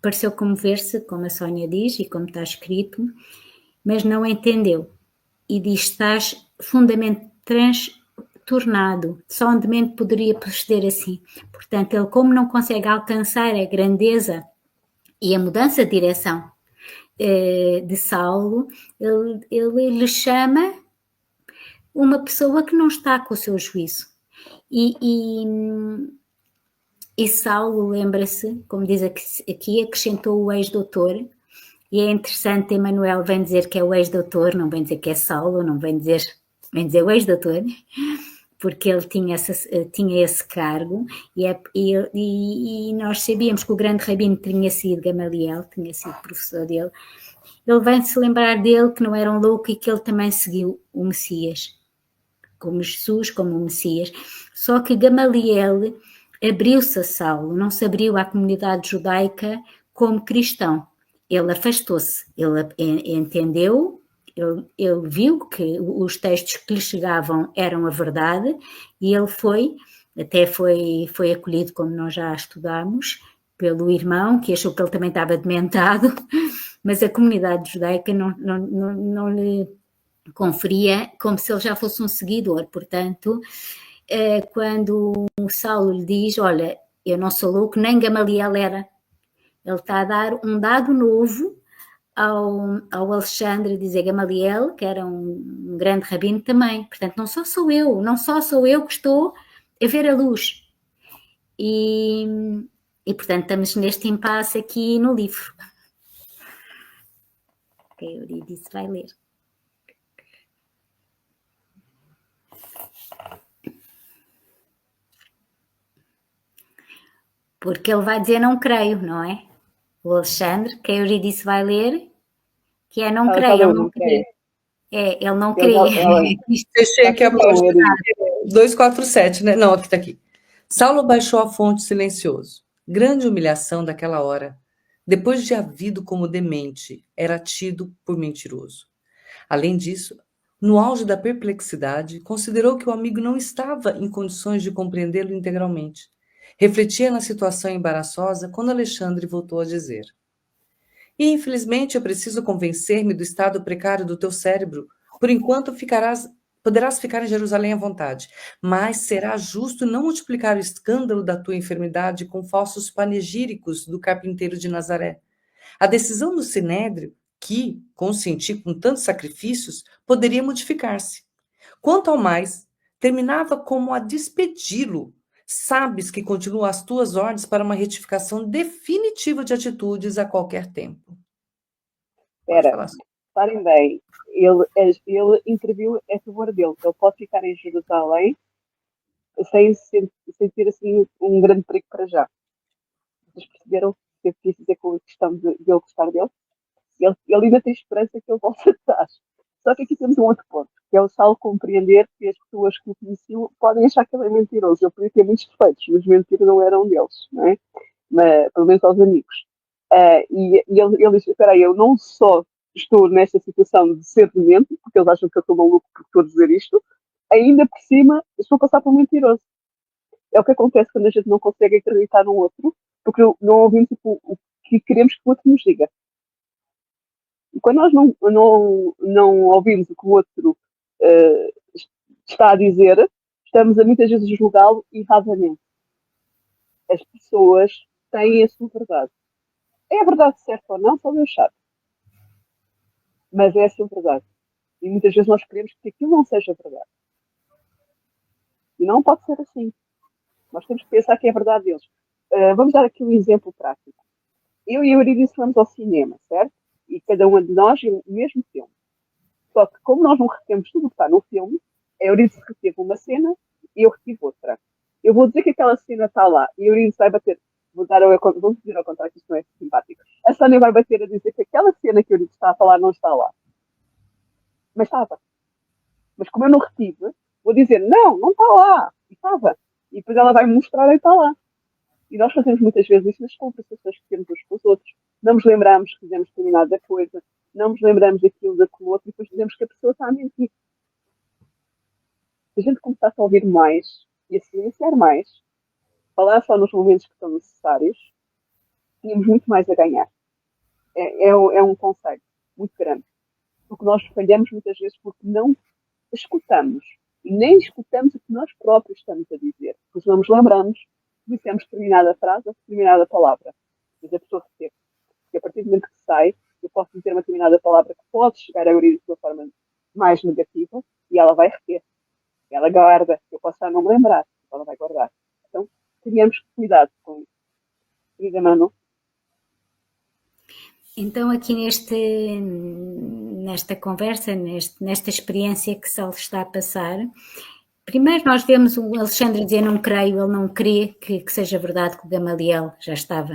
pareceu comover-se, como a Sónia diz e como está escrito, mas não entendeu. E diz: estás fundamentalmente transtornado. Só onde mente poderia proceder assim. Portanto, ele, como não consegue alcançar a grandeza e a mudança de direção de Saulo, ele lhe chama uma pessoa que não está com o seu juízo. E Saulo, lembra-se, como diz aqui, acrescentou o ex-doutor, e é interessante, Emanuel vem dizer que é o ex-doutor, não vem dizer que é Saulo, não vem dizer o ex-doutor, porque ele tinha esse cargo, e nós sabíamos que o grande rabino tinha sido Gamaliel, tinha sido professor dele. Ele vem-se lembrar dele, que não era um louco e que ele também seguiu o Messias, como Jesus, como o Messias. Só que Gamaliel abriu-se a Saulo, não se abriu à comunidade judaica como cristão. Ele afastou-se, ele entendeu, ele viu que os textos que lhe chegavam eram a verdade e ele foi acolhido, como nós já estudámos, pelo irmão, que achou que ele também estava dementado, mas a comunidade judaica não lhe conferia como se ele já fosse um seguidor. Portanto, quando o Saulo lhe diz: olha, eu não sou louco, nem Gamaliel era, ele está a dar um dado novo ao Alexandre dizer Gamaliel, que era um grande rabino também. Portanto, não só sou eu que estou a ver a luz. E portanto, estamos neste impasse aqui no livro. Que a Eurídice vai ler. Porque ele vai dizer não creio, não é? O Alexandre, que a Eurídice vai ler, que é não creio, ele não crê. Ele não crê. Deixei aqui a página 247, né? Não, aqui está aqui. Saulo baixou a fonte silencioso. Grande humilhação daquela hora. Depois de havido como demente, era tido por mentiroso. Além disso, no auge da perplexidade, considerou que o amigo não estava em condições de compreendê-lo integralmente. Refletia na situação embaraçosa quando Alexandre voltou a dizer: E, infelizmente, eu preciso convencer-me do estado precário do teu cérebro. Por enquanto, poderás ficar em Jerusalém à vontade, mas será justo não multiplicar o escândalo da tua enfermidade com falsos panegíricos do carpinteiro de Nazaré. A decisão do Sinédrio, que consenti com tantos sacrifícios, poderia modificar-se. Quanto ao mais, terminava como a despedi-lo. Sabes que continuo às tuas ordens para uma retificação definitiva de atitudes a qualquer tempo. Espera, parem bem. Ele interviu a favor dele. Ele pode ficar em Jerusalém sem sentir assim um grande perigo para já. Vocês perceberam que eu quis dizer com a questão de ele gostar dele? Ele ainda tem esperança que ele volte atrás. Só que aqui temos um outro ponto, que é o Saulo compreender que as pessoas que o conheciam podem achar que ele é mentiroso. Ele podia ter muitos defeitos, mas mentira não era um deles, não é? Mas, pelo menos aos amigos. E ele diz, espera aí, eu não só estou nesta situação de ser demente, porque eles acham que eu estou maluco porque estou a dizer isto, ainda por cima estou a passar por um mentiroso. É o que acontece quando a gente não consegue acreditar num outro, porque não ouvimos o que queremos que o outro nos diga. E quando nós não ouvimos o que o outro está a dizer, estamos a muitas vezes julgá-lo erradamente. As pessoas têm a sua verdade. É a verdade certa ou não, só Deus sabe. Mas é a sua verdade. E muitas vezes nós queremos que aquilo não seja verdade. E não pode ser assim. Nós temos que pensar que é a verdade deles. Vamos dar aqui um exemplo prático. Eu e a Eurídice fomos ao cinema, certo? E cada uma de nós viu o mesmo filme. Só que como nós não retemos tudo o que está no filme, a Eurídice reteve uma cena e eu retive outra. Eu vou dizer que aquela cena está lá e a Eurídice vai bater. Vamos dizer ao contrário, que isto não é simpático. A Sónia vai bater a dizer que aquela cena que a Eurídice está a falar não está lá. Mas estava. Mas como eu não retive, vou dizer, não está lá. E estava. E depois ela vai me mostrar e está lá. E nós fazemos muitas vezes isso nas conversações que temos uns com os outros. Não nos lembramos que fizemos determinada coisa, não nos lembramos daquilo, daquilo outro, e depois dizemos que a pessoa está a mentir. Se a gente começasse a ouvir mais e a silenciar mais, falar só nos momentos que são necessários, tínhamos muito mais a ganhar. É um conceito muito grande. Porque nós falhamos muitas vezes porque não escutamos. E nem escutamos o que nós próprios estamos a dizer. Pois não nos lembramos, dissemos determinada frase, determinada palavra. Mas a pessoa recebe. E a partir do momento que sai, eu posso dizer uma determinada palavra que pode chegar a Eurídice de uma forma mais negativa e ela vai reter. Ela guarda. Eu posso estar a não me lembrar, ela vai guardar. Então, tenhamos cuidado com isso. Querida Manu? Então, aqui nesta conversa, nesta experiência que Saulo está a passar, primeiro nós vemos o Alexandre dizer não creio, ele não crê que seja verdade que o Gamaliel já estava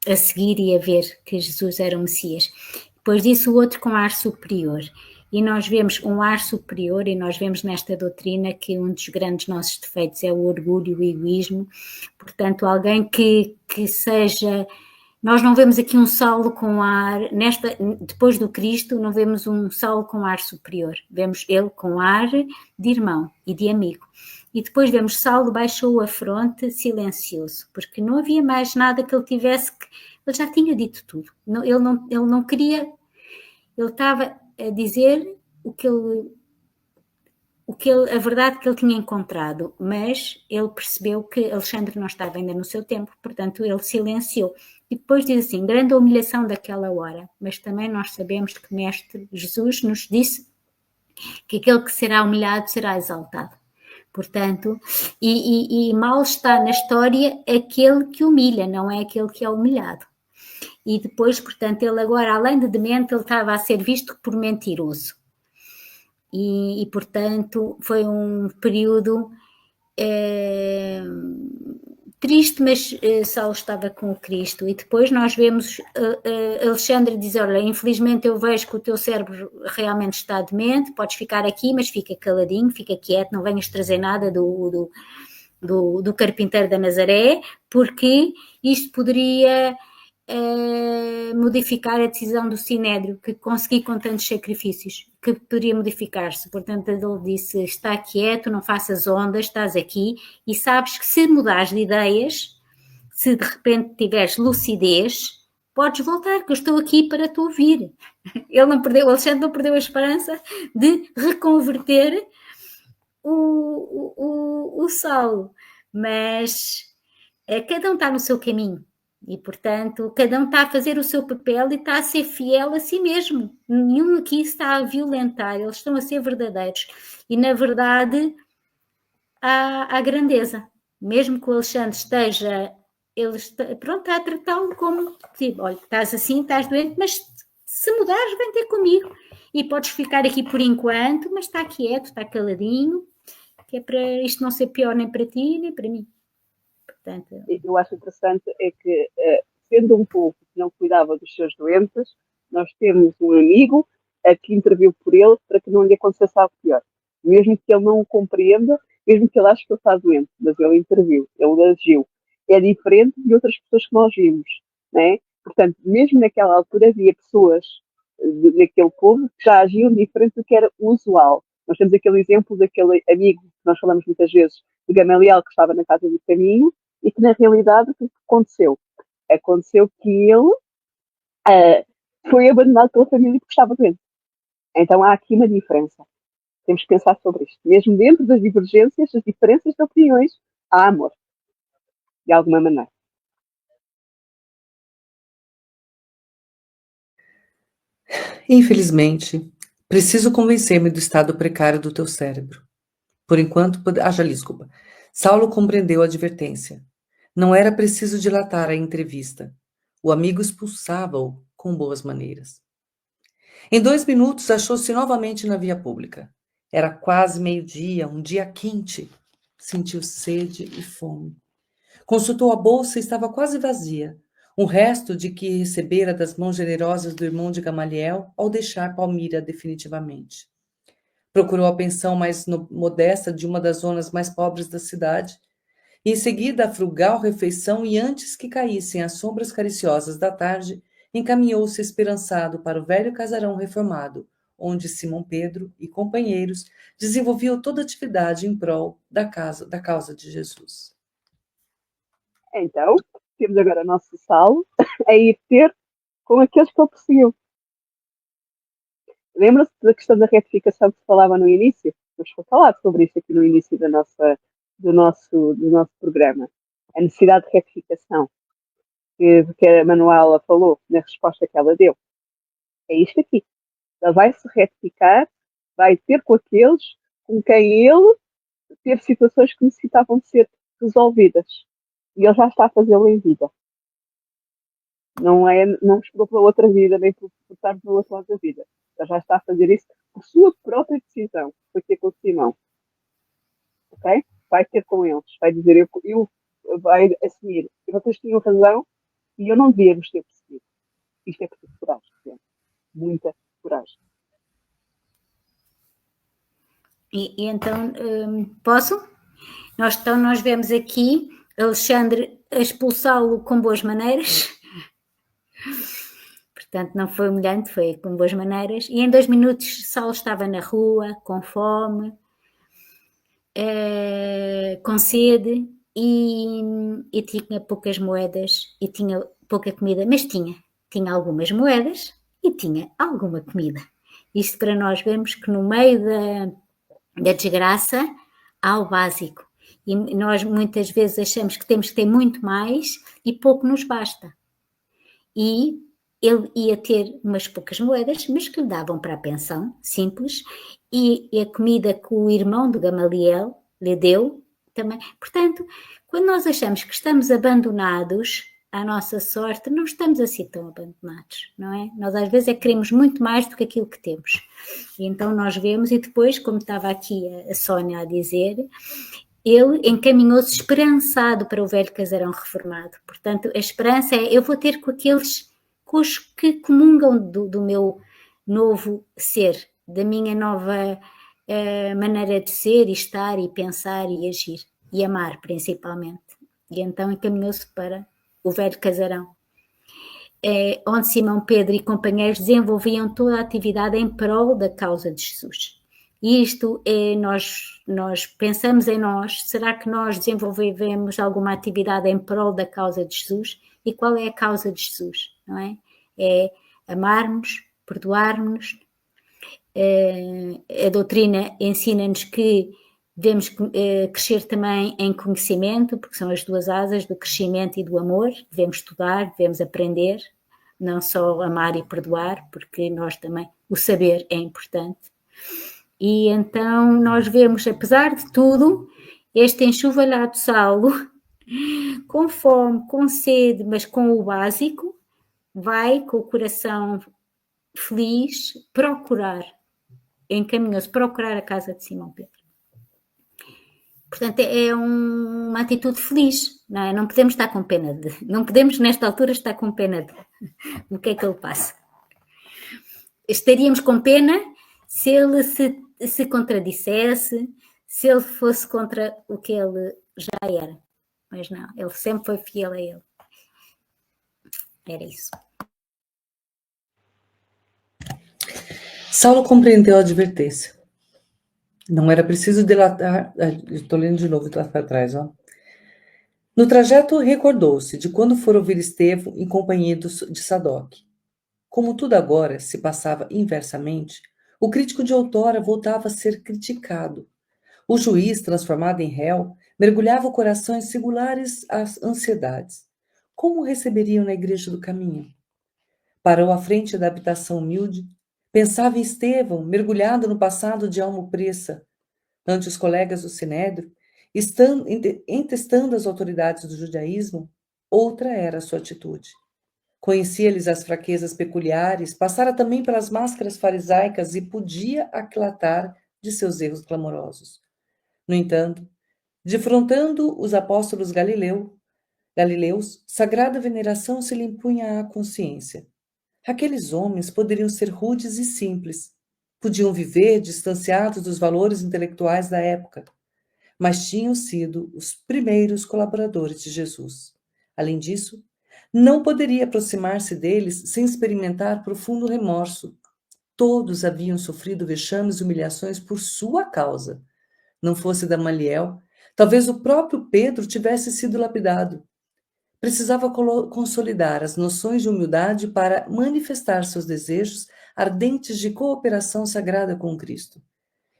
a seguir e a ver que Jesus era o Messias. Depois disso o outro com ar superior. E nós vemos um ar superior e nós vemos nesta doutrina que um dos grandes nossos defeitos é o orgulho, o egoísmo. Portanto, alguém que seja... Nós não vemos aqui um Saulo com ar, depois do Cristo, não vemos um Saulo com ar superior. Vemos ele com ar de irmão e de amigo. E depois vemos Saulo baixou a fronte silencioso, porque não havia mais nada que ele tivesse que... Ele já tinha dito tudo. Ele não queria... Ele estava a dizer o que ele a verdade que ele tinha encontrado, mas ele percebeu que Alexandre não estava ainda no seu tempo, portanto ele silenciou. E depois diz assim, grande humilhação daquela hora, mas também nós sabemos que Mestre Jesus nos disse que aquele que será humilhado será exaltado. Portanto, e mal está na história aquele que humilha, não é aquele que é humilhado. E depois, portanto, ele agora, além de demente, ele estava a ser visto por mentiroso. E portanto, foi um período triste, mas Saulo estava com o Cristo. E depois nós vemos Alexandre dizer, olha, infelizmente eu vejo que o teu cérebro realmente está demente, podes ficar aqui, mas fica caladinho, fica quieto, não venhas trazer nada do carpinteiro da Nazaré, porque isto poderia modificar a decisão do Sinédrio, que consegui com tantos sacrifícios, que poderia modificar-se. Portanto, ele disse, está quieto, não faças ondas, estás aqui, e sabes que se mudares de ideias, se de repente tiveres lucidez, podes voltar, que eu estou aqui para te ouvir. O Alexandre não perdeu a esperança de reconverter o Saulo, mas cada um está no seu caminho. E, portanto, cada um está a fazer o seu papel e está a ser fiel a si mesmo. Nenhum aqui está a violentar, eles estão a ser verdadeiros. E, na verdade, há grandeza. Mesmo que o Alexandre esteja, pronto, a tratá-lo como, tipo, olha, estás assim, estás doente, mas se mudares, vem ter comigo. E podes ficar aqui por enquanto, mas está quieto, está caladinho, que é para isto não ser pior nem para ti, nem para mim. Portanto, eu acho interessante é que, sendo um povo que não cuidava dos seus doentes, nós temos um amigo que interviu por ele para que não lhe acontecesse algo pior. Mesmo que ele não o compreenda, mesmo que ele ache que ele está doente, mas ele interviu, ele agiu. É diferente de outras pessoas que nós vimos, né? Portanto, mesmo naquela altura havia pessoas naquele povo que já agiam diferente do que era usual. Nós temos aquele exemplo daquele amigo que nós falamos muitas vezes, de Gamaliel, que estava na casa do caminho, e que na realidade o que aconteceu? Aconteceu que ele foi abandonado pela família porque estava doente. Então há aqui uma diferença. Temos que pensar sobre isto. Mesmo dentro das divergências, das diferenças de opiniões, há amor. De alguma maneira. Infelizmente, preciso convencer-me do estado precário do teu cérebro. Por enquanto, desculpa. Saulo compreendeu a advertência. Não era preciso dilatar a entrevista. O amigo expulsava-o com boas maneiras. Em 2 minutos, achou-se novamente na via pública. Era quase meio-dia, um dia quente. Sentiu sede e fome. Consultou a bolsa e estava quase vazia. Um resto de que recebera das mãos generosas do irmão de Gamaliel ao deixar Palmira definitivamente. Procurou a pensão mais modesta de uma das zonas mais pobres da cidade, e em seguida a frugal refeição, e antes que caíssem as sombras cariciosas da tarde, encaminhou-se esperançado para o velho casarão reformado, onde Simão Pedro e companheiros desenvolviam toda a atividade em prol da causa de Jesus. Então, temos agora o nosso Saulo a ir ter com aqueles que ele perseguiu. Lembra-se da questão da retificação que se falava no início? Vamos falar sobre isso aqui no início do nosso programa. A necessidade de retificação que a Manuela falou na resposta que ela deu. É isto aqui. Ele vai se retificar, vai ter com aqueles com quem ele teve situações que necessitavam de ser resolvidas. E ele já está a fazê-lo em vida. Não esperou pela outra vida, nem por estar do outro lado da vida. Ele já está a fazer isso por sua própria decisão. Foi ter com o Simão. Ok? Vai ter com eles. Vai dizer, vai assumir. Vocês tinham razão e eu não devia vos ter percebido. Isto é preciso coragem. Gente. Muita coragem. E então, posso? Nós vemos aqui Alexandre a expulsá-lo com boas maneiras. Portanto, não foi humilhante, foi com boas maneiras. E em 2 minutos, Saulo estava na rua, com fome, com sede, e tinha poucas moedas, e tinha pouca comida, mas tinha algumas moedas e tinha alguma comida. Isto para nós vermos que no meio Da desgraça ao básico. E nós muitas vezes achamos que temos que ter muito mais e pouco nos basta. E ele ia ter umas poucas moedas, mas que lhe davam para a pensão, simples, e a comida que o irmão de Gamaliel lhe deu também. Portanto, quando nós achamos que estamos abandonados à nossa sorte, não estamos assim tão abandonados, não é? Nós às vezes queremos muito mais do que aquilo que temos. E então nós vemos, e depois, como estava aqui a Sónia a dizer, ele encaminhou-se esperançado para o velho casarão reformado. Portanto, a esperança é, eu vou ter com aqueles com os que comungam do meu novo ser, da minha nova maneira de ser e estar e pensar e agir, e amar principalmente. E então encaminhou-se para o velho casarão, onde Simão Pedro e companheiros desenvolviam toda a atividade em prol da causa de Jesus. E isto é, nós pensamos em nós, será que nós desenvolvemos alguma atividade em prol da causa de Jesus? E qual é a causa de Jesus, não é? É amarmos, perdoarmos. A doutrina ensina-nos que devemos crescer também em conhecimento, porque são as duas asas do crescimento e do amor. Devemos estudar, devemos aprender, não só amar e perdoar, porque nós também, o saber é importante. E então nós vemos, apesar de tudo, este enxovalhado Saulo, com fome, com sede, mas com o básico, vai com o coração feliz encaminhou-se procurar a casa de Simão Pedro. Portanto, é uma atitude feliz, não é? Não podemos estar com pena não podemos nesta altura estar com pena do que é que ele passa. Estaríamos com pena se ele se contradissesse, se ele fosse contra o que ele já era. Mas não, ele sempre foi fiel a ele. Era isso. Saulo compreendeu a advertência. Não era preciso delatar... Estou lendo de novo, lá para trás, ó. No trajeto, recordou-se de quando fora ouvir Estevão em companhia de Sadoc. Como tudo agora se passava inversamente, o crítico de outrora voltava a ser criticado. O juiz, transformado em réu, mergulhava o coração em singulares ansiedades. Como o receberiam na igreja do caminho? Parou à frente da habitação humilde. Pensava em Estevão, mergulhado no passado de alma opressa. Ante os colegas do Sinédrio, entestando as autoridades do judaísmo, outra era a sua atitude. Conhecia-lhes as fraquezas peculiares, passara também pelas máscaras farisaicas e podia aquilatar de seus erros clamorosos. No entanto, defrontando os apóstolos galileus, sagrada veneração se lhe impunha à consciência. Aqueles homens poderiam ser rudes e simples, podiam viver distanciados dos valores intelectuais da época, mas tinham sido os primeiros colaboradores de Jesus. Além disso, não poderia aproximar-se deles sem experimentar profundo remorso. Todos haviam sofrido vexames e humilhações por sua causa. Não fosse Gamaliel, talvez o próprio Pedro tivesse sido lapidado. Precisava consolidar as noções de humildade para manifestar seus desejos ardentes de cooperação sagrada com Cristo.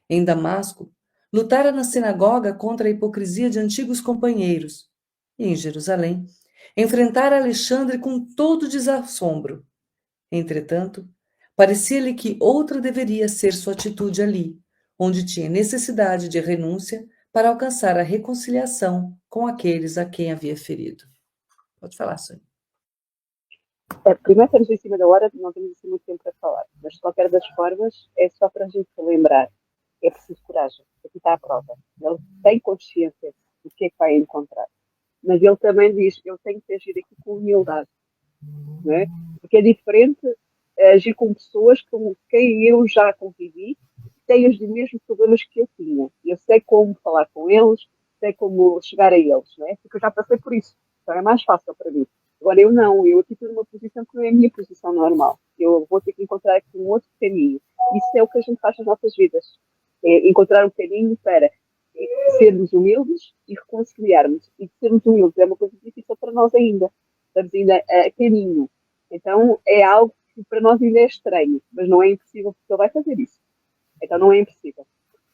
Em Damasco, lutara na sinagoga contra a hipocrisia de antigos companheiros. E em Jerusalém, enfrentara Alexandre com todo desassombro. Entretanto, parecia-lhe que outra deveria ser sua atitude ali, onde tinha necessidade de renúncia para alcançar a reconciliação com aqueles a quem havia ferido. Pode falar, Sônia. Primeiro estamos em cima da hora, não temos assim muito tempo para falar, mas de qualquer das formas é só para a gente se lembrar. É preciso coragem, aqui está a prova. Ele tem consciência do que é que vai encontrar, mas ele também diz, eu tenho que agir aqui com humildade, não é? Porque é diferente agir com pessoas com quem eu já convivi, têm os mesmos problemas que eu tinha. Eu sei como falar com eles, sei como chegar a eles, não é? Porque eu já passei por isso. Então é mais fácil para mim. Agora eu não, eu aqui estou numa posição que não é a minha posição normal. Eu vou ter que encontrar aqui um outro caminho. Isso é o que a gente faz nas nossas vidas. É encontrar um caminho para sermos humildes e reconciliarmos. E sermos humildes é uma coisa difícil para nós ainda. Estamos ainda a caminho. Então é algo que para nós ainda é estranho, mas não é impossível porque ele vai fazer isso. Então não é impossível.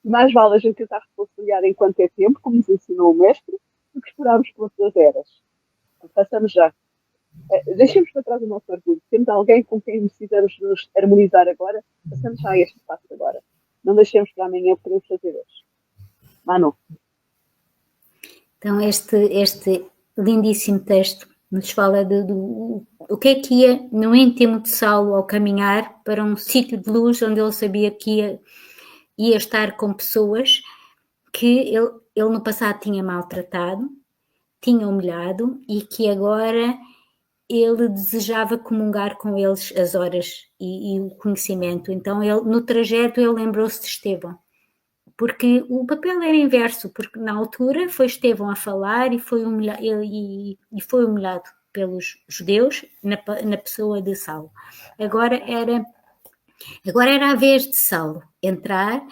Mais vale a gente tentar reconciliar enquanto é tempo, como nos ensinou o mestre, do que esperarmos por outras eras. Passamos já. Deixemos para trás o nosso orgulho. Temos alguém com quem precisamos nos harmonizar agora, passamos já a este passo agora. Não deixemos para amanhã, podemos fazer hoje. Manu. Então, este lindíssimo texto nos fala do o que é que ia no íntimo de Saulo ao caminhar para um sítio de luz onde ele sabia que ia estar com pessoas que ele no passado tinha maltratado, tinha humilhado e que agora ele desejava comungar com eles as horas e o conhecimento. Então, no trajeto, ele lembrou-se de Estevão. Porque o papel era inverso, porque na altura foi Estevão a falar e foi humilhado pelos judeus na pessoa de Saulo. Agora era a vez de Saulo entrar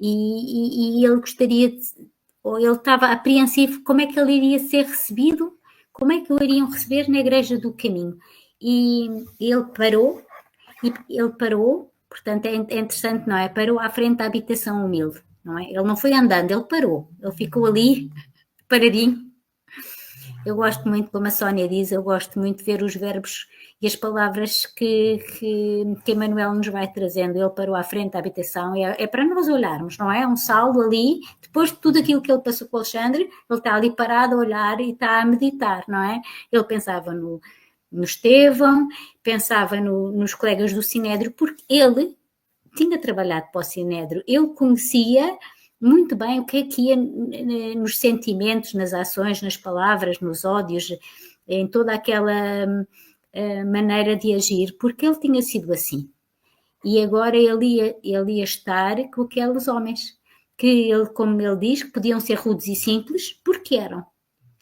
e ele gostaria ou ele estava apreensivo como é que ele iria ser recebido, como é que o iriam receber na Igreja do Caminho. E ele parou, portanto é interessante, não é? Parou à frente da habitação humilde, não é? Ele não foi andando, ele parou, ele ficou ali, paradinho. Eu gosto muito, como a Sónia diz, eu gosto muito de ver os verbos e as palavras que Emmanuel nos vai trazendo. Ele parou à frente da habitação, é para nós olharmos, não é? Um Saulo ali, depois de tudo aquilo que ele passou com o Alexandre, ele está ali parado a olhar e está a meditar, não é? Ele pensava no Estevão, pensava nos colegas do Sinédrio, porque ele tinha trabalhado para o Sinédrio, ele conhecia muito bem o que é que ia nos sentimentos, nas ações, nas palavras, nos ódios, em toda aquela maneira de agir, porque ele tinha sido assim. E agora ele ia estar com aqueles homens, que ele, como ele diz, que podiam ser rudes e simples, porque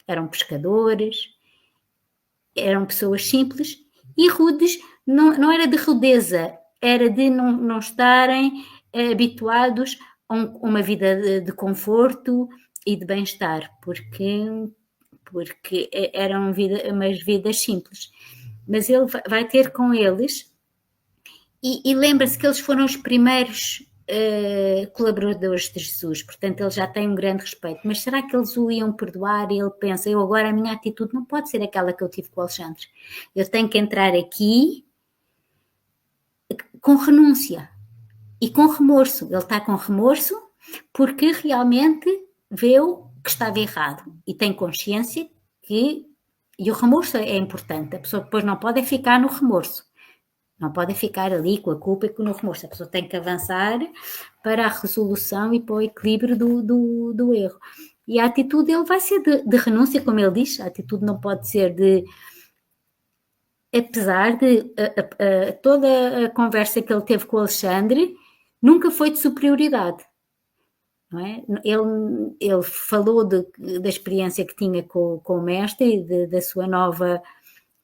eram pescadores, eram pessoas simples, e rudes não era de rudeza, era de não estarem habituados a uma vida de e de bem-estar, porque eram umas vidas simples. Mas ele vai ter com eles, e lembra-se que eles foram os primeiros colaboradores de Jesus, portanto ele já tem um grande respeito, mas será que eles o iam perdoar? E ele pensa, a minha atitude não pode ser aquela que eu tive com o Alexandre, eu tenho que entrar aqui com renúncia e com remorso. Ele está com remorso porque realmente viu que estava errado e tem consciência que... E o remorso é importante. A pessoa depois não pode ficar no remorso. Não pode ficar ali com a culpa e no remorso. A pessoa tem que avançar para a resolução e para o equilíbrio do erro. E a atitude dele vai ser de renúncia, como ele diz. A atitude não pode ser de... Apesar de toda a conversa que ele teve com o Alexandre, nunca foi de superioridade. Não é? Ele falou da experiência que tinha com o mestre e da sua nova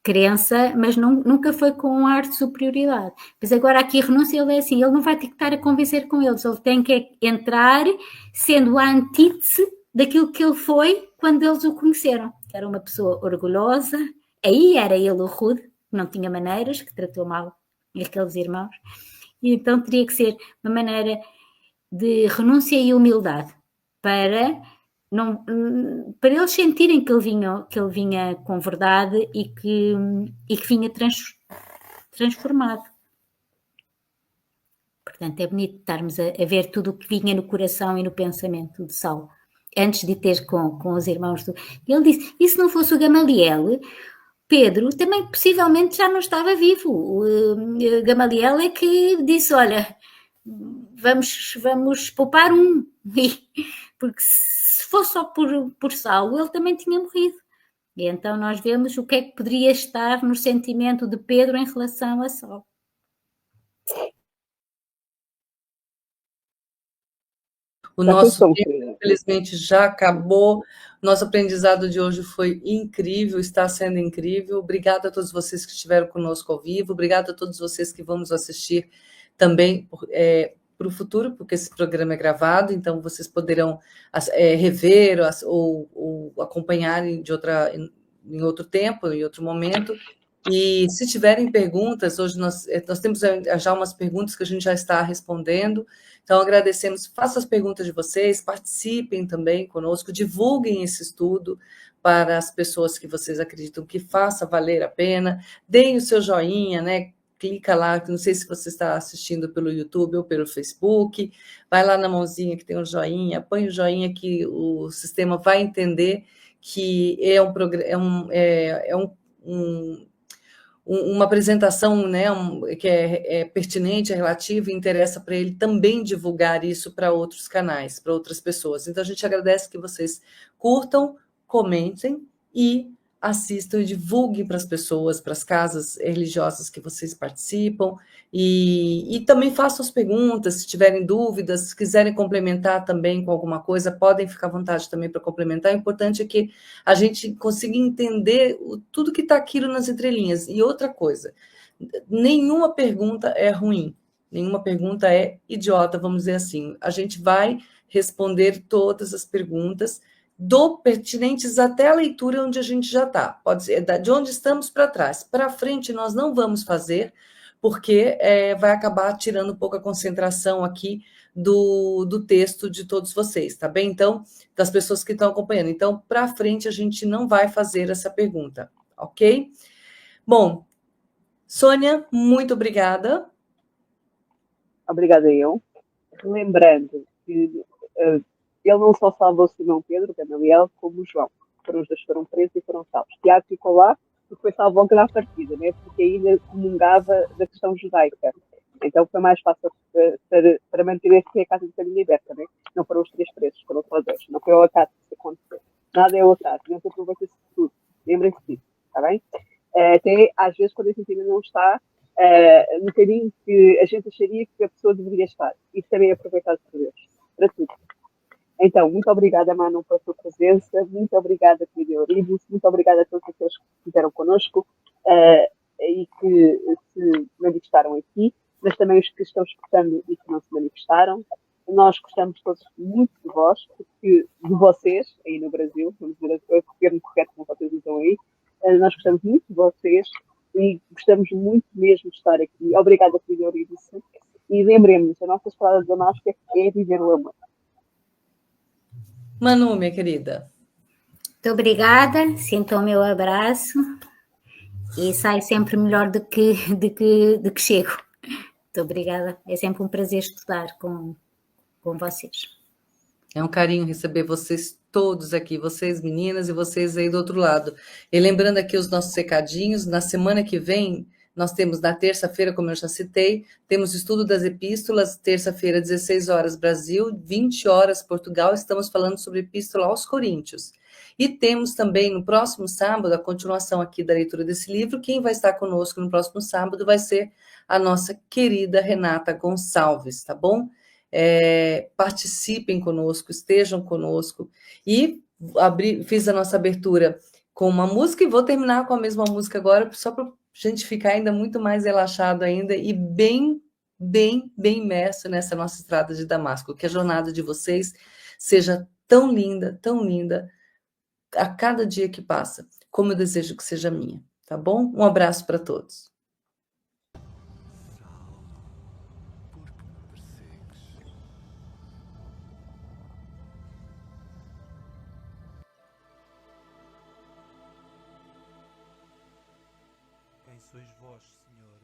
crença, mas nunca foi com um ar de superioridade. Mas agora aqui a renúncia, ele é assim, ele não vai ter que estar a convencer com eles, ele tem que entrar sendo a antítese daquilo que ele foi quando eles o conheceram. Era uma pessoa orgulhosa, aí era ele o rude, não tinha maneiras, que tratou mal aqueles irmãos, e então teria que ser uma maneira de renúncia e humildade para eles sentirem que ele vinha com verdade e que vinha transformado. Portanto, é bonito estarmos a ver tudo o que vinha no coração e no pensamento de Saulo, antes de ter com os irmãos. Ele disse, e se não fosse o Gamaliel, Pedro também possivelmente já não estava vivo. O Gamaliel é que disse, olha, vamos poupar um, porque se fosse só por Saulo, ele também tinha morrido. E então nós vemos o que é que poderia estar no sentimento de Pedro em relação a Saulo. O nosso tempo, infelizmente, já acabou. Nosso aprendizado de hoje foi incrível, está sendo incrível. Obrigada a todos vocês que estiveram conosco ao vivo. Obrigada a todos vocês que vão nos assistir também para o futuro, porque esse programa é gravado, então vocês poderão rever ou acompanhar em outro tempo, em outro momento. E se tiverem perguntas, hoje nós temos já umas perguntas que a gente já está respondendo. Então, agradecemos, façam as perguntas de vocês, participem também conosco, divulguem esse estudo para as pessoas que vocês acreditam que faça valer a pena, deem o seu joinha, né? Clica lá, não sei se você está assistindo pelo YouTube ou pelo Facebook, vai lá na mãozinha que tem um joinha, põe o joinha que o sistema vai entender que uma apresentação, né, que é pertinente, é relativa e interessa para ele também divulgar isso para outros canais, para outras pessoas. Então, a gente agradece que vocês curtam, comentem e assistam e divulguem para as pessoas, para as casas religiosas que vocês participam, e também façam as perguntas, se tiverem dúvidas, se quiserem complementar também com alguma coisa, podem ficar à vontade também para complementar. O importante é que a gente consiga entender tudo que está aqui nas entrelinhas. E outra coisa, nenhuma pergunta é ruim, nenhuma pergunta é idiota, vamos dizer assim. A gente vai responder todas as perguntas, pertinentes até a leitura onde a gente já está. Pode ser de onde estamos para trás. Para frente, nós não vamos fazer, porque vai acabar tirando um pouco a concentração aqui do texto de todos vocês, tá bem? Então, das pessoas que estão acompanhando. Então, para frente, a gente não vai fazer essa pergunta, ok? Bom, Sônia, muito obrigada. Obrigada eu. Lembrando que ele não só salvou Simão Pedro, Gamaliel, como o João. Os dois foram presos e foram salvos. Tiago ficou lá porque foi salvo logo na partida, né? Porque ainda comungava da questão judaica. Então foi mais fácil para manter a casa de família aberta, né? Não foram os 3 presos, foram só 2. Não foi ao acaso que isso aconteceu. Nada é ao acaso. Não se aproveita-se de tudo. Lembrem-se disso, está bem? Até às vezes, quando a gente ainda não está no caminho que a gente acharia que a pessoa deveria estar. Isso também é aproveitado por Deus. Para tudo. Então, muito obrigada, Manu, pela sua presença. Muito obrigada, querida Eurídice. Muito obrigada a todos aqueles que estiveram connosco e que se manifestaram aqui, mas também os que estão escutando e que não se manifestaram. Nós gostamos todos muito de vós, de vocês, aí no Brasil, vamos dizer o termo correto como vocês usam aí. Nós gostamos muito de vocês e gostamos muito mesmo de estar aqui. Obrigada, querida Eurídice. E lembremos, a nossa estrada de Damasco é viver o amor. Manu, minha querida. Muito obrigada, sinto o meu abraço e saio sempre melhor do que chego. Muito obrigada, é sempre um prazer estudar com vocês. É um carinho receber vocês todos aqui, vocês meninas e vocês aí do outro lado. E lembrando aqui os nossos recadinhos, na semana que vem, nós temos na terça-feira, como eu já citei, temos estudo das epístolas, terça-feira, 16 horas Brasil, 20 horas Portugal, estamos falando sobre epístola aos Coríntios. E temos também no próximo sábado, a continuação aqui da leitura desse livro, quem vai estar conosco no próximo sábado vai ser a nossa querida Renata Gonçalves, tá bom? Participem conosco, estejam conosco. E fiz a nossa abertura com uma música e vou terminar com a mesma música agora, só para a gente ficar ainda muito mais relaxado ainda e bem imerso nessa nossa estrada de Damasco. Que a jornada de vocês seja tão linda a cada dia que passa, como eu desejo que seja minha, tá bom? Um abraço para todos. Quem sois vós, Senhor?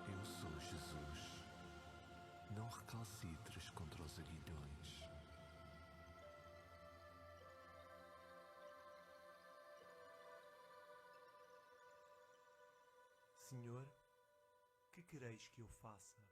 Eu sou Jesus. Não recalcitres contra os aguilhões. Senhor, que quereis que eu faça?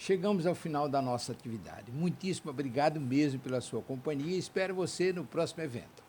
chegamos ao final da nossa atividade. Muitíssimo obrigado mesmo pela sua companhia e espero você no próximo evento.